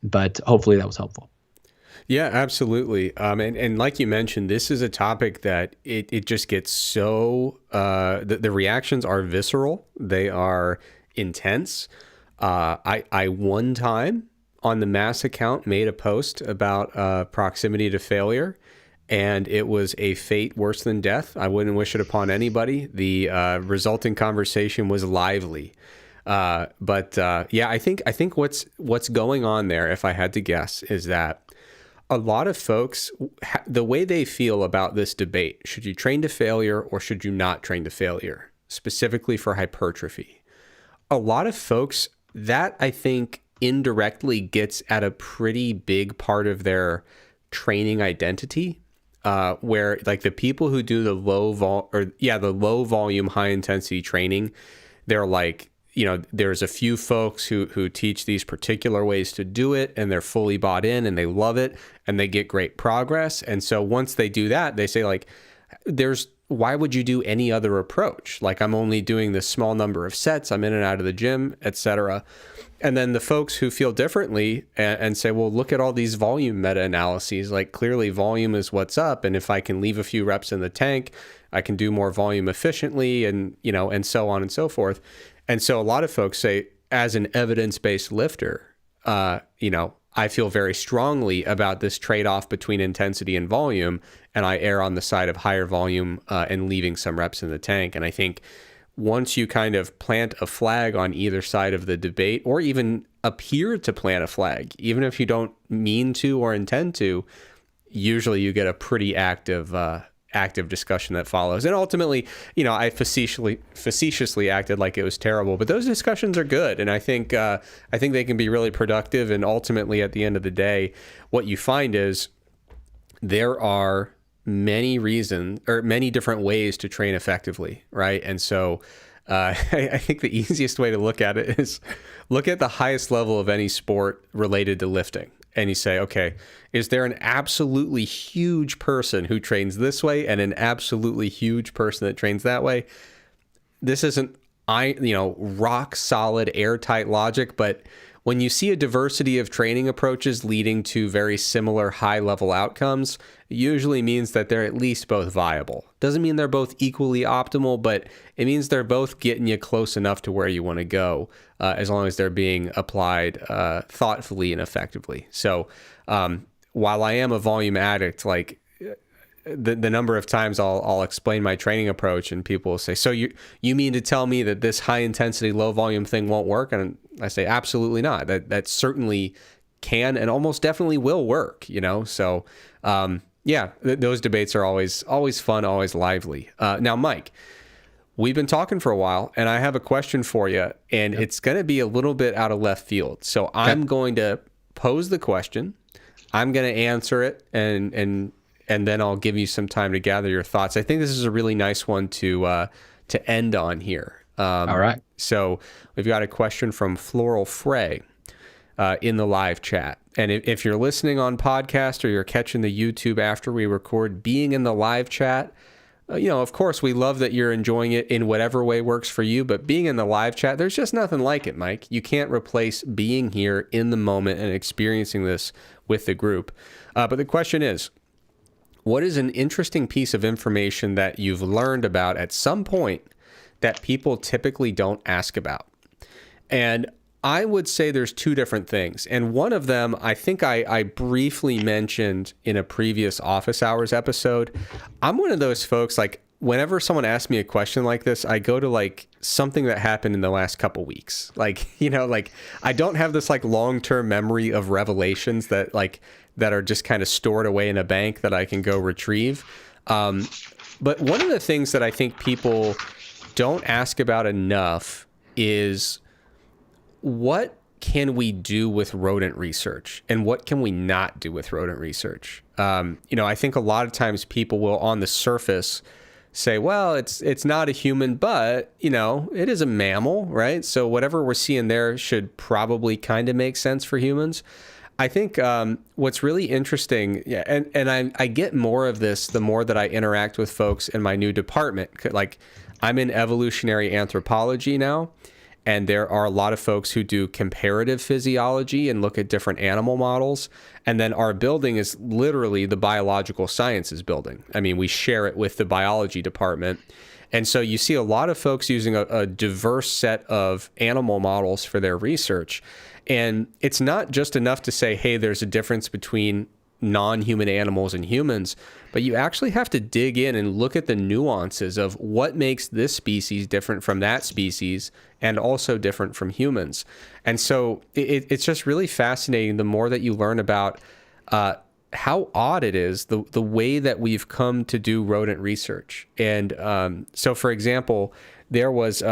but hopefully that was helpful. Yeah, absolutely. And like you mentioned, this is a topic that it just gets so, the reactions are visceral. They are intense. I one time on the Mass account made a post about proximity to failure, and it was a fate worse than death. I wouldn't wish it upon anybody. The resulting conversation was lively. But I think what's going on there, if I had to guess, is that a lot of folks, the way they feel about this debate, should you train to failure or should you not train to failure, specifically for hypertrophy? A lot of folks, that I think indirectly gets at a pretty big part of their training identity, where like the people who do the low volume, high intensity training, they're like, there's a few folks who teach these particular ways to do it, and they're fully bought in and they love it and they get great progress. And so once they do that, they say like, why would you do any other approach? Like, I'm only doing this small number of sets, I'm in and out of the gym, etc. And then the folks who feel differently and say, well, look at all these volume meta-analyses. Like, clearly volume is what's up. And if I can leave a few reps in the tank, I can do more volume efficiently, and, and so on and so forth. And so a lot of folks say, as an evidence-based lifter, I feel very strongly about this trade-off between intensity and volume, and I err on the side of higher volume and leaving some reps in the tank. And I think once you kind of plant a flag on either side of the debate, or even appear to plant a flag, even if you don't mean to or intend to, usually you get a pretty active discussion that follows. And ultimately, I facetiously acted like it was terrible, but those discussions are good. And I think they can be really productive. And ultimately, at the end of the day, what you find is there are many reasons or many different ways to train effectively, right? And so I think the easiest way to look at it is look at the highest level of any sport related to lifting. And you say, okay, is there an absolutely huge person who trains this way and an absolutely huge person that trains that way? This isn't, rock solid, airtight logic, but when you see a diversity of training approaches leading to very similar high level outcomes, it usually means that they're at least both viable. Doesn't mean they're both equally optimal, but it means they're both getting you close enough to where you want to go, as long as they're being applied thoughtfully and effectively. So while I am a volume addict, like the number of times I'll explain my training approach and people will say, so you mean to tell me that this high intensity, low volume thing won't work? And I say, absolutely not. That certainly can and almost definitely will work, So those debates are always fun, always lively. Now, Mike, we've been talking for a while and I have a question for you, and it's going to be a little bit out of left field. So I'm going to pose the question. I'm going to answer it and then I'll give you some time to gather your thoughts. I think this is a really nice one to end on here. All right. So we've got a question from Floral Frey in the live chat. And if you're listening on podcast or you're catching the YouTube after we record, being in the live chat, of course, we love that you're enjoying it in whatever way works for you. But being in the live chat, there's just nothing like it, Mike. You can't replace being here in the moment and experiencing this with the group. But the question is, what is an interesting piece of information that you've learned about at some point that people typically don't ask about? And I would say there's two different things. And one of them, I think I briefly mentioned in a previous office hours episode. I'm one of those folks, like, whenever someone asks me a question like this, I go to like something that happened in the last couple weeks. Like, I don't have this like long-term memory of revelations that are just kind of stored away in a bank that I can go retrieve. But one of the things that I think people don't ask about enough is, what can we do with rodent research and what can we not do with rodent research? I think a lot of times people will on the surface say, well, it's not a human, but it is a mammal, right? So whatever we're seeing there should probably kind of make sense for humans. I think what's really interesting, and I get more of this the more that I interact with folks in my new department. Like, I'm in evolutionary anthropology now, and there are a lot of folks who do comparative physiology and look at different animal models. And then our building is literally the biological sciences building. I mean, we share it with the biology department. And so you see a lot of folks using a diverse set of animal models for their research. And it's not just enough to say, hey, there's a difference between non-human animals and humans, but you actually have to dig in and look at the nuances of what makes this species different from that species and also different from humans. And so it's just really fascinating the more that you learn about how odd it is, the way that we've come to do rodent research. And so, for example, there was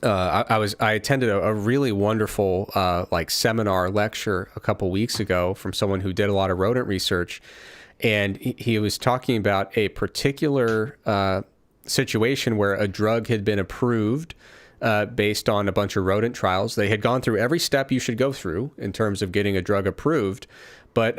I attended a really wonderful seminar lecture a couple weeks ago from someone who did a lot of rodent research, and he was talking about a particular situation where a drug had been approved based on a bunch of rodent trials. They had gone through every step you should go through in terms of getting a drug approved, but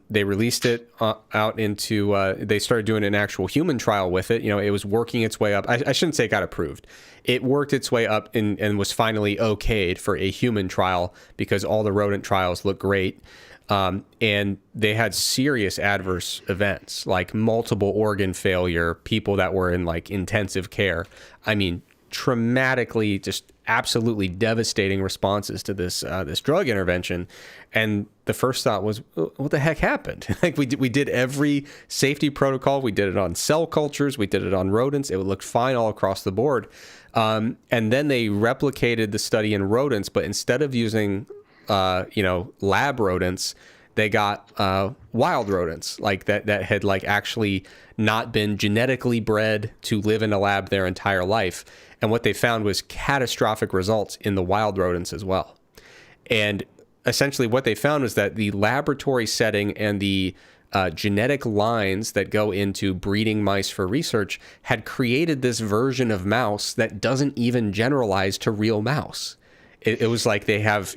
they released it out into, they started doing an actual human trial with it. It was working its way up. I shouldn't say it got approved. It worked its way up and was finally okayed for a human trial because all the rodent trials look great. And they had serious adverse events like multiple organ failure, people that were in like intensive care. I mean, traumatically just absolutely devastating responses to this drug intervention. And the first thought was, what the heck happened? Like we did every safety protocol. We did it on cell cultures. We did it on rodents. It looked fine all across the board. And then they replicated the study in rodents, but instead of using, lab rodents, they got wild rodents like that had like actually not been genetically bred to live in a lab their entire life. And what they found was catastrophic results in the wild rodents as well. And essentially what they found was that the laboratory setting and the genetic lines that go into breeding mice for research had created this version of mouse that doesn't even generalize to real mouse. It was like they have,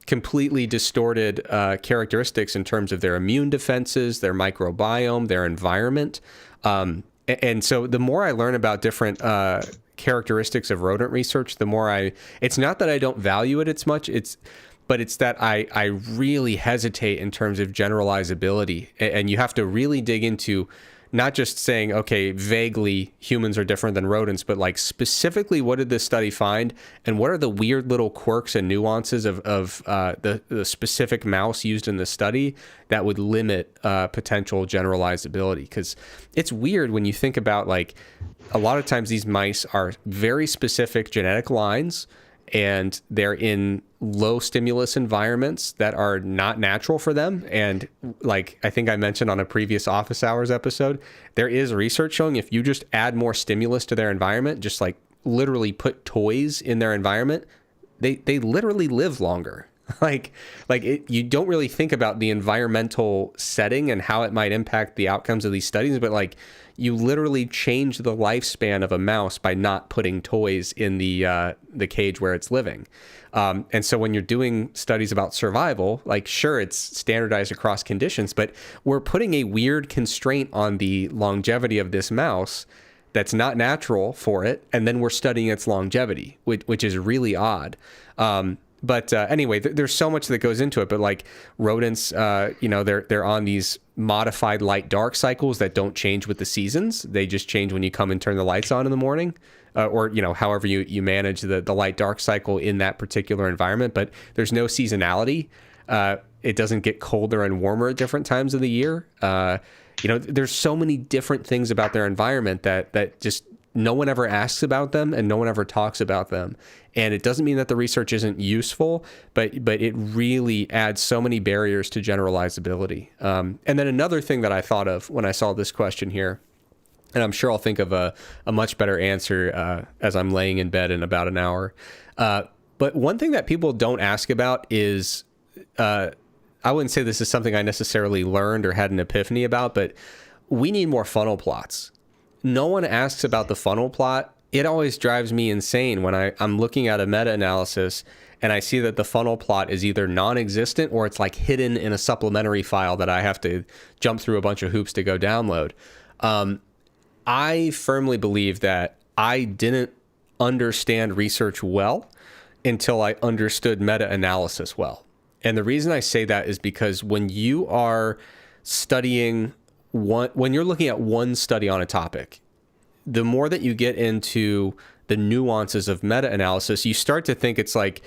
completely distorted characteristics in terms of their immune defenses, their microbiome, their environment. And so the more I learn about different characteristics of rodent research, the more it's not that I don't value it as much, but it's that I really hesitate in terms of generalizability. And you have to really dig into not just saying, okay, vaguely humans are different than rodents, but like specifically what did this study find and what are the weird little quirks and nuances of the specific mouse used in the study that would limit potential generalizability. Because it's weird when you think about like a lot of times these mice are very specific genetic lines and they're in low stimulus environments that are not natural for them. And like I think I mentioned on a previous office hours episode, there is research showing if you just add more stimulus to their environment, just like literally put toys in their environment, they literally live longer. You don't really think about the environmental setting and how it might impact the outcomes of these studies, but like you literally change the lifespan of a mouse by not putting toys in the cage where it's living. And so when you're doing studies about survival, like sure, it's standardized across conditions, but we're putting a weird constraint on the longevity of this mouse that's not natural for it. And then we're studying its longevity, which is really odd. But anyway, there's so much that goes into it. But like rodents, they're on these modified light dark cycles that don't change with the seasons. They just change when you come and turn the lights on in the morning, or however you manage the light dark cycle in that particular environment. But there's no seasonality. It doesn't get colder and warmer at different times of the year. There's so many different things about their environment that just no one ever asks about them and no one ever talks about them. And it doesn't mean that the research isn't useful, but it really adds so many barriers to generalizability. And then another thing that I thought of when I saw this question here, and I'm sure I'll think of a much better answer as I'm laying in bed in about an hour. But one thing that people don't ask about is, I wouldn't say this is something I necessarily learned or had an epiphany about, but we need more funnel plots. No one asks about the funnel plot. It always drives me insane when I'm looking at a meta-analysis and I see that the funnel plot is either non-existent or it's like hidden in a supplementary file that I have to jump through a bunch of hoops to go download. I firmly believe that I didn't understand research well until I understood meta-analysis well. And the reason I say that is because when you are studying when you're looking at one study on a topic, the more that you get into the nuances of meta-analysis, you start to think it's like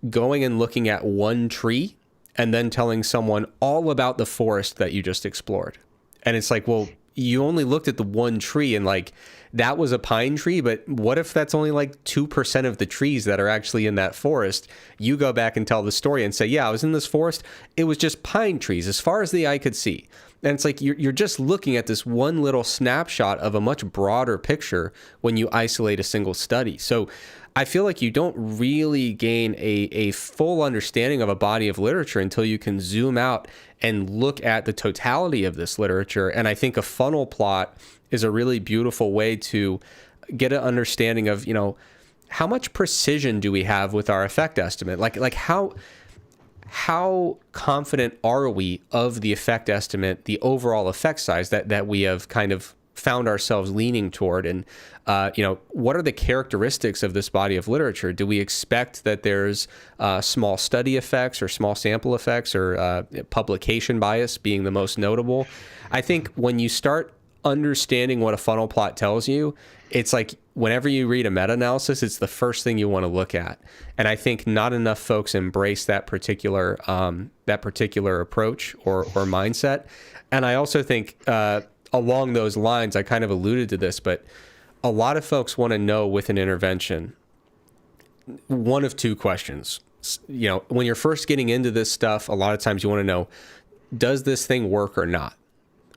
going and looking at one tree and then telling someone all about the forest that you just explored. And it's like, well, you only looked at the one tree and like that was a pine tree, but what if that's only like 2% of the trees that are actually in that forest? You go back and tell the story and say, yeah, I was in this forest. It was just pine trees as far as the eye could see. And it's like you're just looking at this one little snapshot of a much broader picture when you isolate a single study. So I feel like you don't really gain a full understanding of a body of literature until you can zoom out and look at the totality of this literature. And I think a funnel plot is a really beautiful way to get an understanding of, how much precision do we have with our effect estimate? Like how confident are we of the effect estimate, the overall effect size that we have kind of found ourselves leaning toward? And, what are the characteristics of this body of literature? Do we expect that there's small study effects or small sample effects or publication bias being the most notable? I think when you start understanding what a funnel plot tells you, it's like whenever you read a meta-analysis, it's the first thing you want to look at. And I think not enough folks embrace that particular approach or mindset. And I also think along those lines, I kind of alluded to this, but a lot of folks want to know with an intervention, one of two questions. You know, when you're first getting into this stuff, a lot of times you want to know, does this thing work or not?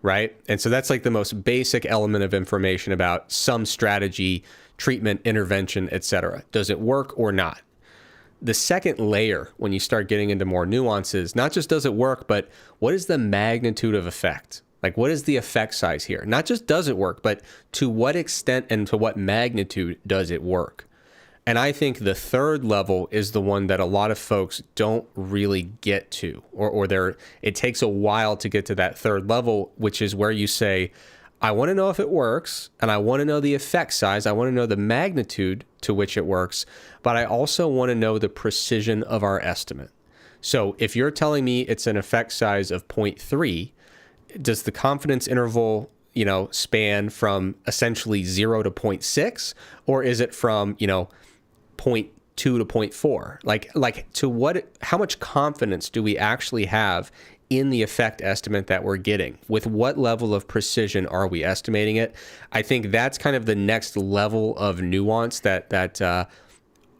Right? And so that's like the most basic element of information about some strategy, treatment, intervention, etc. Does it work or not? The second layer, when you start getting into more nuances, not just does it work, but what is the magnitude of effect? Like, what is the effect size here? Not just does it work, but to what extent and to what magnitude does it work? And I think the third level is the one that a lot of folks don't really get to, or it takes a while to get to that third level, which is where you say, I want to know if it works, and I want to know the effect size. I want to know the magnitude to which it works, but I also want to know the precision of our estimate. So if you're telling me it's an effect size of 0.3, does the confidence interval, span from essentially 0 to 0.6, or is it from, 0.2 to 0.4? Like to how much confidence do we actually have in the effect estimate that we're getting? With what level of precision are we estimating it? I think that's kind of the next level of nuance that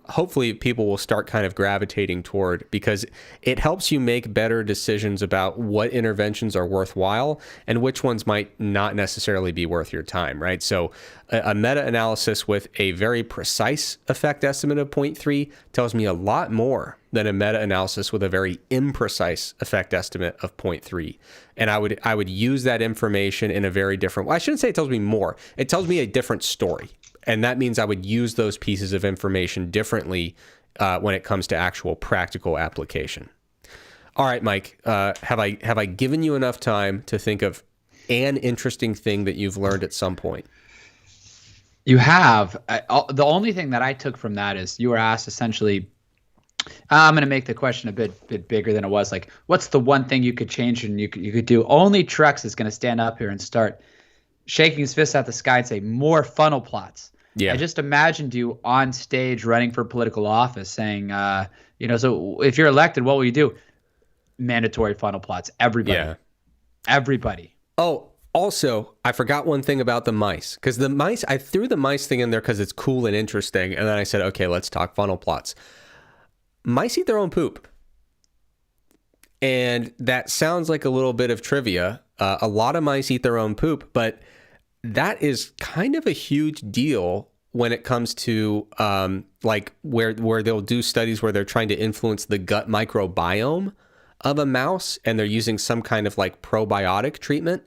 hopefully people will start kind of gravitating toward, because it helps you make better decisions about what interventions are worthwhile and which ones might not necessarily be worth your time, right? So a meta-analysis with a very precise effect estimate of 0.3 tells me a lot more than a meta-analysis with a very imprecise effect estimate of 0.3. And I would use that information in a very different way. I shouldn't say it tells me more. It tells me a different story. And that means I would use those pieces of information differently when it comes to actual practical application. All right, Mike, have I given you enough time to think of an interesting thing that you've learned at some point? You have. The only thing that I took from that is you were asked essentially, I'm going to make the question a bit bigger than it was. Like, what's the one thing you could change and you could do? Only Trex is going to stand up here and start shaking his fist at the sky and say, more funnel plots. Yeah. I just imagined you on stage running for political office saying, so if you're elected, what will you do? Mandatory funnel plots. Everybody. Yeah. Everybody. Oh, also, I forgot one thing about the mice. Because I threw the mice thing in there because it's cool and interesting. And then I said, okay, let's talk funnel plots. Mice eat their own poop. And that sounds like a little bit of trivia. A lot of mice eat their own poop, but that is kind of a huge deal when it comes to where they'll do studies where they're trying to influence the gut microbiome of a mouse, and they're using some kind of like probiotic treatment.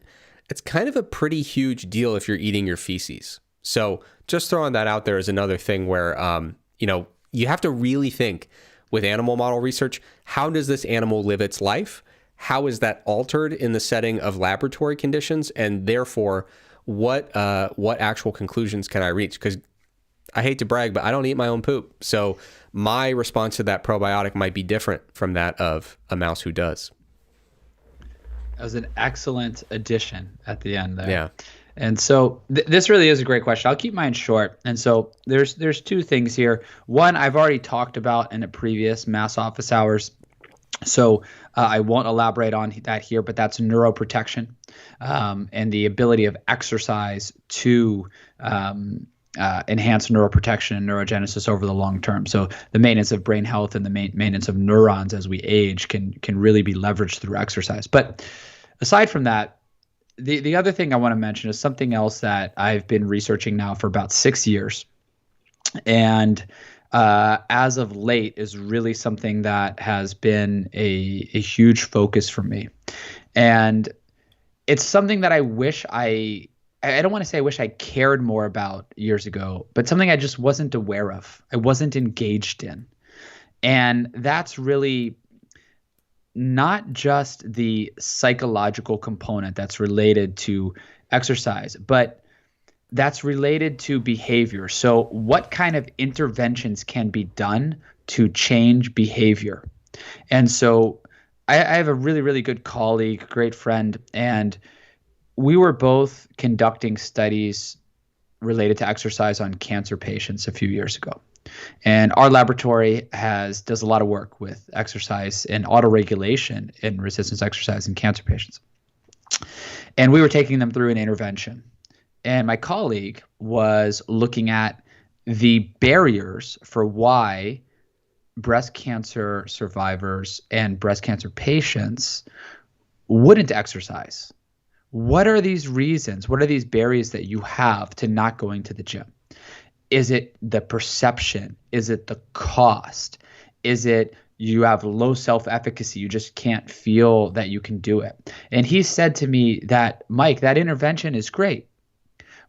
It's kind of a pretty huge deal if you're eating your feces. So just throwing that out there is another thing where you have to really think with animal model research, how does this animal live its life? How is that altered in the setting of laboratory conditions? And therefore, what actual conclusions can I reach? Because I hate to brag, but I don't eat my own poop. So my response to that probiotic might be different from that of a mouse who does. That was an excellent addition at the end there. Yeah. And so this really is a great question. I'll keep mine short. And so there's two things here. One, I've already talked about in a previous Mass Office Hours. So I won't elaborate on that here, but that's neuroprotection and the ability of exercise to enhance neuroprotection and neurogenesis over the long term. So the maintenance of brain health and the maintenance of neurons as we age can really be leveraged through exercise. But aside from that, the other thing I want to mention is something else that I've been researching now for about 6 years. And as of late is really something that has been a huge focus for me. And it's something that I wish I don't want to say I wish I cared more about years ago, but something I just wasn't aware of. I wasn't engaged in. And that's really not just the psychological component that's related to exercise, but that's related to behavior. So what kind of interventions can be done to change behavior? And so I have a really, really good colleague, great friend, and we were both conducting studies related to exercise on cancer patients a few years ago. And our laboratory does a lot of work with exercise and autoregulation in resistance exercise in cancer patients. And we were taking them through an intervention. And my colleague was looking at the barriers for why breast cancer survivors and breast cancer patients wouldn't exercise. What are these reasons? What are these barriers that you have to not going to the gym? Is it the perception? Is it the cost? Is it you have low self-efficacy? You just can't feel that you can do it. And he said to me that, Mike, that intervention is great,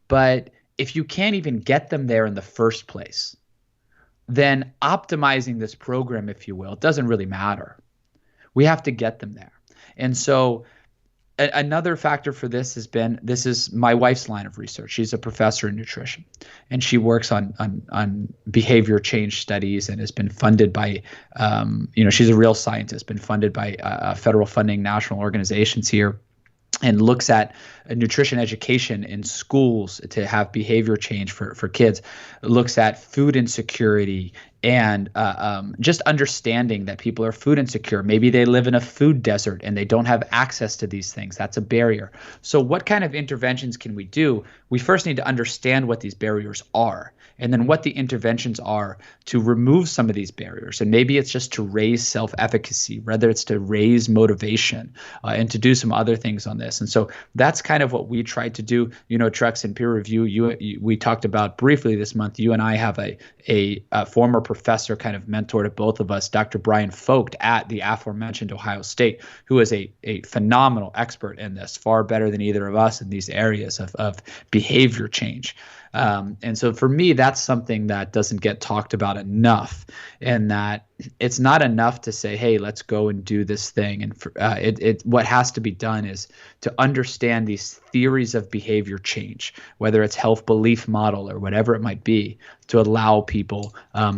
but if you can't even get them there in the first place, then optimizing this program, if you will, it doesn't really matter. We have to get them there. And so another factor for this this is my wife's line of research. She's a professor in nutrition, and she works on behavior change studies and has been funded by, she's a real scientist, been funded by federal funding national organizations here, and looks at nutrition education in schools to have behavior change for kids, looks at food insecurity and just understanding that people are food insecure. Maybe they live in a food desert and they don't have access to these things. That's a barrier. So what kind of interventions can we do? We first need to understand what these barriers are, and then what the interventions are to remove some of these barriers. And maybe it's just to raise self-efficacy, whether it's to raise motivation and to do some other things on this. And so that's kind of what we tried to do. Trex, in peer review, we talked about briefly this month. You and I have a former professor kind of mentor to both of us, Dr. Brian Vogt at the aforementioned Ohio State, who is a phenomenal expert in this, far better than either of us in these areas of behavior change. And so for me, that's something that doesn't get talked about enough, and that it's not enough to say, hey, let's go and do this thing. And what has to be done is to understand these theories of behavior change, whether it's health belief model or whatever it might be, to allow people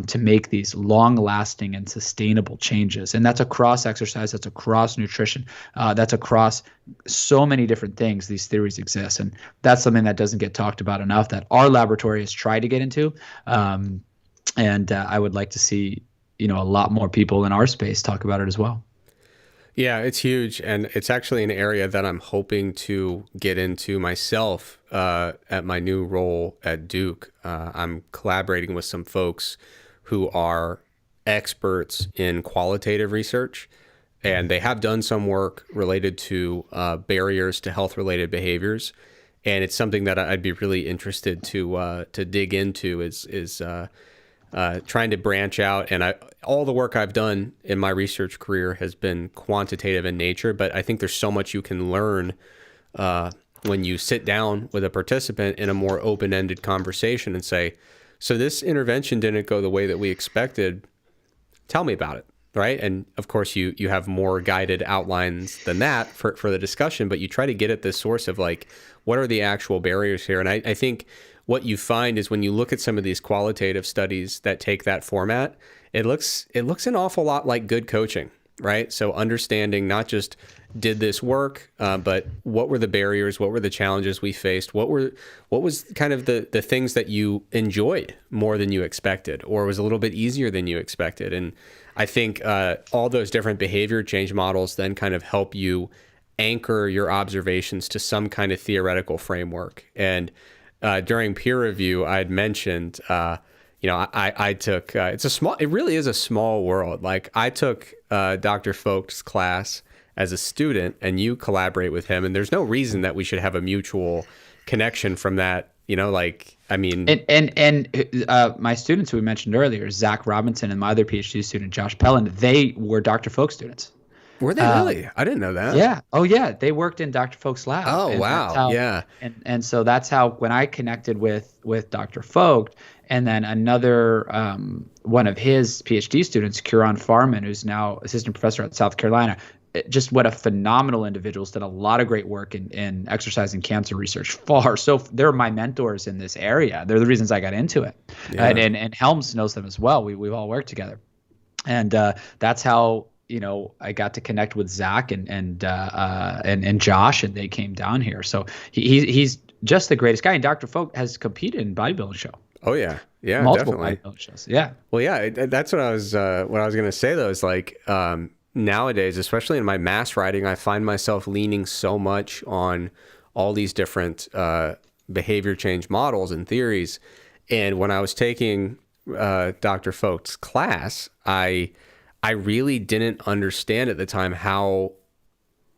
to make these long-lasting and sustainable changes. And that's across exercise, that's across nutrition, that's across so many different things. These theories exist, and that's something that doesn't get talked about enough, that our laboratory has tried to get into. And I would like to see a lot more people in our space talk about it as well. Yeah, it's huge. And it's actually an area that I'm hoping to get into myself at my new role at Duke. I'm collaborating with some folks who are experts in qualitative research, and they have done some work related to barriers to health-related behaviors. And it's something that I'd be really interested to dig into is trying to branch out. And all the work I've done in my research career has been quantitative in nature, but I think there's so much you can learn when you sit down with a participant in a more open-ended conversation and say, so this intervention didn't go the way that we expected. Tell me about it, right? And of course, you have more guided outlines than that for the discussion, but you try to get at the source of like, what are the actual barriers here? And I think what you find is when you look at some of these qualitative studies that take that format, it looks an awful lot like good coaching, right? So understanding not just did this work, but what were the barriers? What were the challenges we faced? What was kind of the things that you enjoyed more than you expected, or was a little bit easier than you expected? And I think all those different behavior change models then kind of help you anchor your observations to some kind of theoretical framework. And during peer review, I had mentioned, I took, it really is a small world. Like I took Dr. Vogt's class as a student, and you collaborate with him, and there's no reason that we should have a mutual connection from that. And my students who we mentioned earlier, Zach Robinson and my other PhD student, Josh Pelland, they were Dr. Vogt students. Were they really? I didn't know that. Yeah. Oh, yeah. They worked in Dr. Vogt's lab. Oh, wow. Yeah. And so that's how, when I connected with Dr. Vogt, and then another one of his PhD students, Kieran Farman, who's now assistant professor at South Carolina, just what a phenomenal individuals, did a lot of great work in exercise and cancer research. So they're my mentors in this area. They're the reasons I got into it. Yeah. And Helms knows them as well. We've all worked together. And that's how I got to connect with Zach and Josh, and they came down here. So he's just the greatest guy. And Dr. Folk has competed in bodybuilding show. Oh yeah, yeah, Multiple definitely. bodybuilding shows. Yeah. Well, yeah, that's what I was going to say though. Is like nowadays, especially in my mass riding, I find myself leaning so much on all these different behavior change models and theories. And when I was taking Dr. Folk's class, I really didn't understand at the time how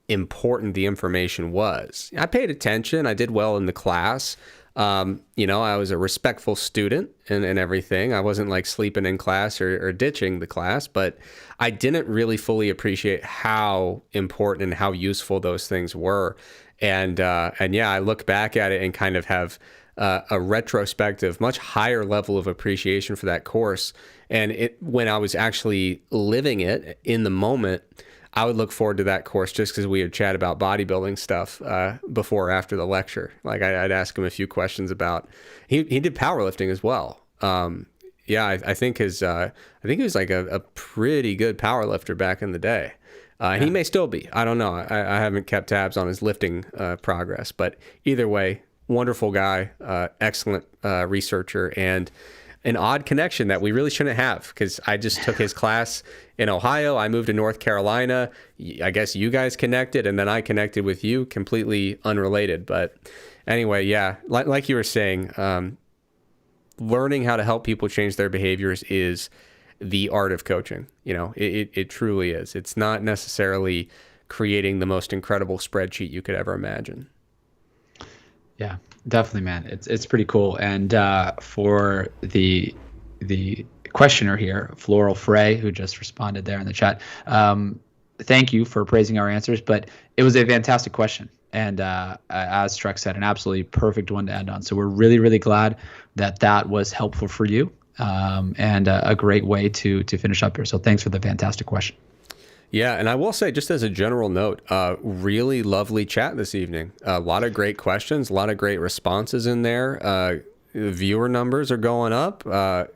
important the information was. I paid attention. I did well in the class. I was a respectful student and everything. I wasn't like sleeping in class or ditching the class, but I didn't really fully appreciate how important and how useful those things were. And yeah, I look back at it and kind of have a retrospective, much higher level of appreciation for that course. And when I was actually living it in the moment, I would look forward to that course just because we would chat about bodybuilding stuff before or after the lecture. Like I'd ask him a few questions about. He did powerlifting as well. Yeah, I think he was like a pretty good powerlifter back in the day. And he may still be. I don't know. I haven't kept tabs on his lifting progress, but either way, wonderful guy, excellent researcher, and an odd connection that we really shouldn't have, because I just took his class in Ohio. I moved to North Carolina. I guess you guys connected, and then I connected with you, completely unrelated. But anyway, yeah, like you were saying, learning how to help people change their behaviors is the art of coaching. It truly is. It's not necessarily creating the most incredible spreadsheet you could ever imagine. Yeah, definitely, man. It's pretty cool. And for the questioner here, Floral Frey, who just responded there in the chat, thank you for praising our answers. But it was a fantastic question, and as Trex said, an absolutely perfect one to end on. So we're really, really glad that was helpful for you, and a great way to finish up here. So thanks for the fantastic question. Yeah, and I will say, just as a general note, really lovely chat this evening. A lot of great questions, a lot of great responses in there. Viewer numbers are going up.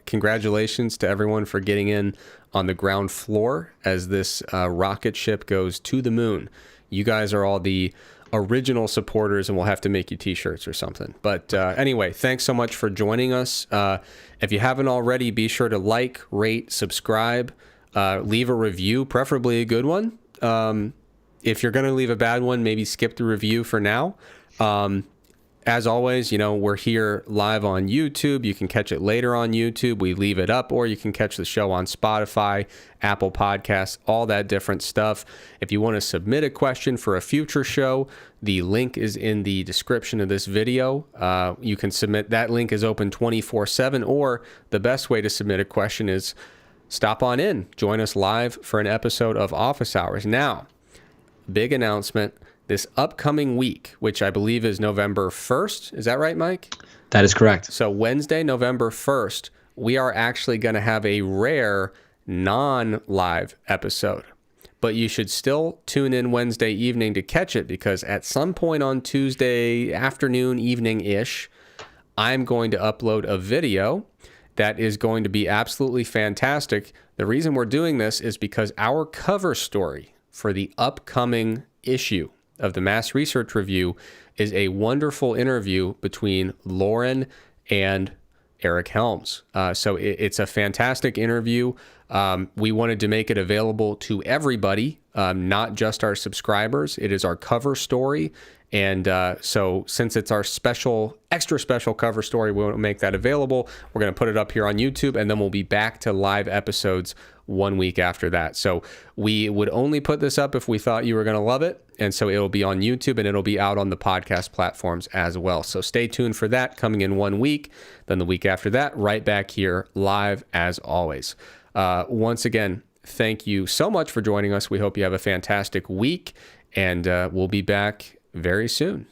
Congratulations to everyone for getting in on the ground floor as this rocket ship goes to the moon. You guys are all the original supporters, and we'll have to make you t-shirts or something. But anyway, thanks so much for joining us. If you haven't already, be sure to like, rate, subscribe. Leave a review, preferably a good one. If you're going to leave a bad one, maybe skip the review for now. As always, we're here live on YouTube. You can catch it later on YouTube. We leave it up, or you can catch the show on Spotify, Apple Podcasts, all that different stuff. If you want to submit a question for a future show, the link is in the description of this video. You can submit. That link is open 24/7, or the best way to submit a question is stop on in. Join us live for an episode of Office Hours. Now, big announcement. This upcoming week, which I believe is November 1st. Is that right, Mike? That is correct. So Wednesday, November 1st, we are actually going to have a rare non-live episode. But you should still tune in Wednesday evening to catch it, because at some point on Tuesday afternoon, evening-ish, I'm going to upload a video that is going to be absolutely fantastic. The reason we're doing this is because our cover story for the upcoming issue of the Mass Research Review is a wonderful interview between Lauren and Eric Helms. So it's a fantastic interview. We wanted to make it available to everybody, not just our subscribers. It is our cover story. And so since it's our extra special cover story, we want to make that available. We're going to put it up here on YouTube, and then we'll be back to live episodes 1 week after that. So we would only put this up if we thought you were going to love it. And so it'll be on YouTube, and it'll be out on the podcast platforms as well. So stay tuned for that, coming in 1 week. Then the week after that, right back here live as always. Once again, thank you so much for joining us. We hope you have a fantastic week, and we'll be back very soon.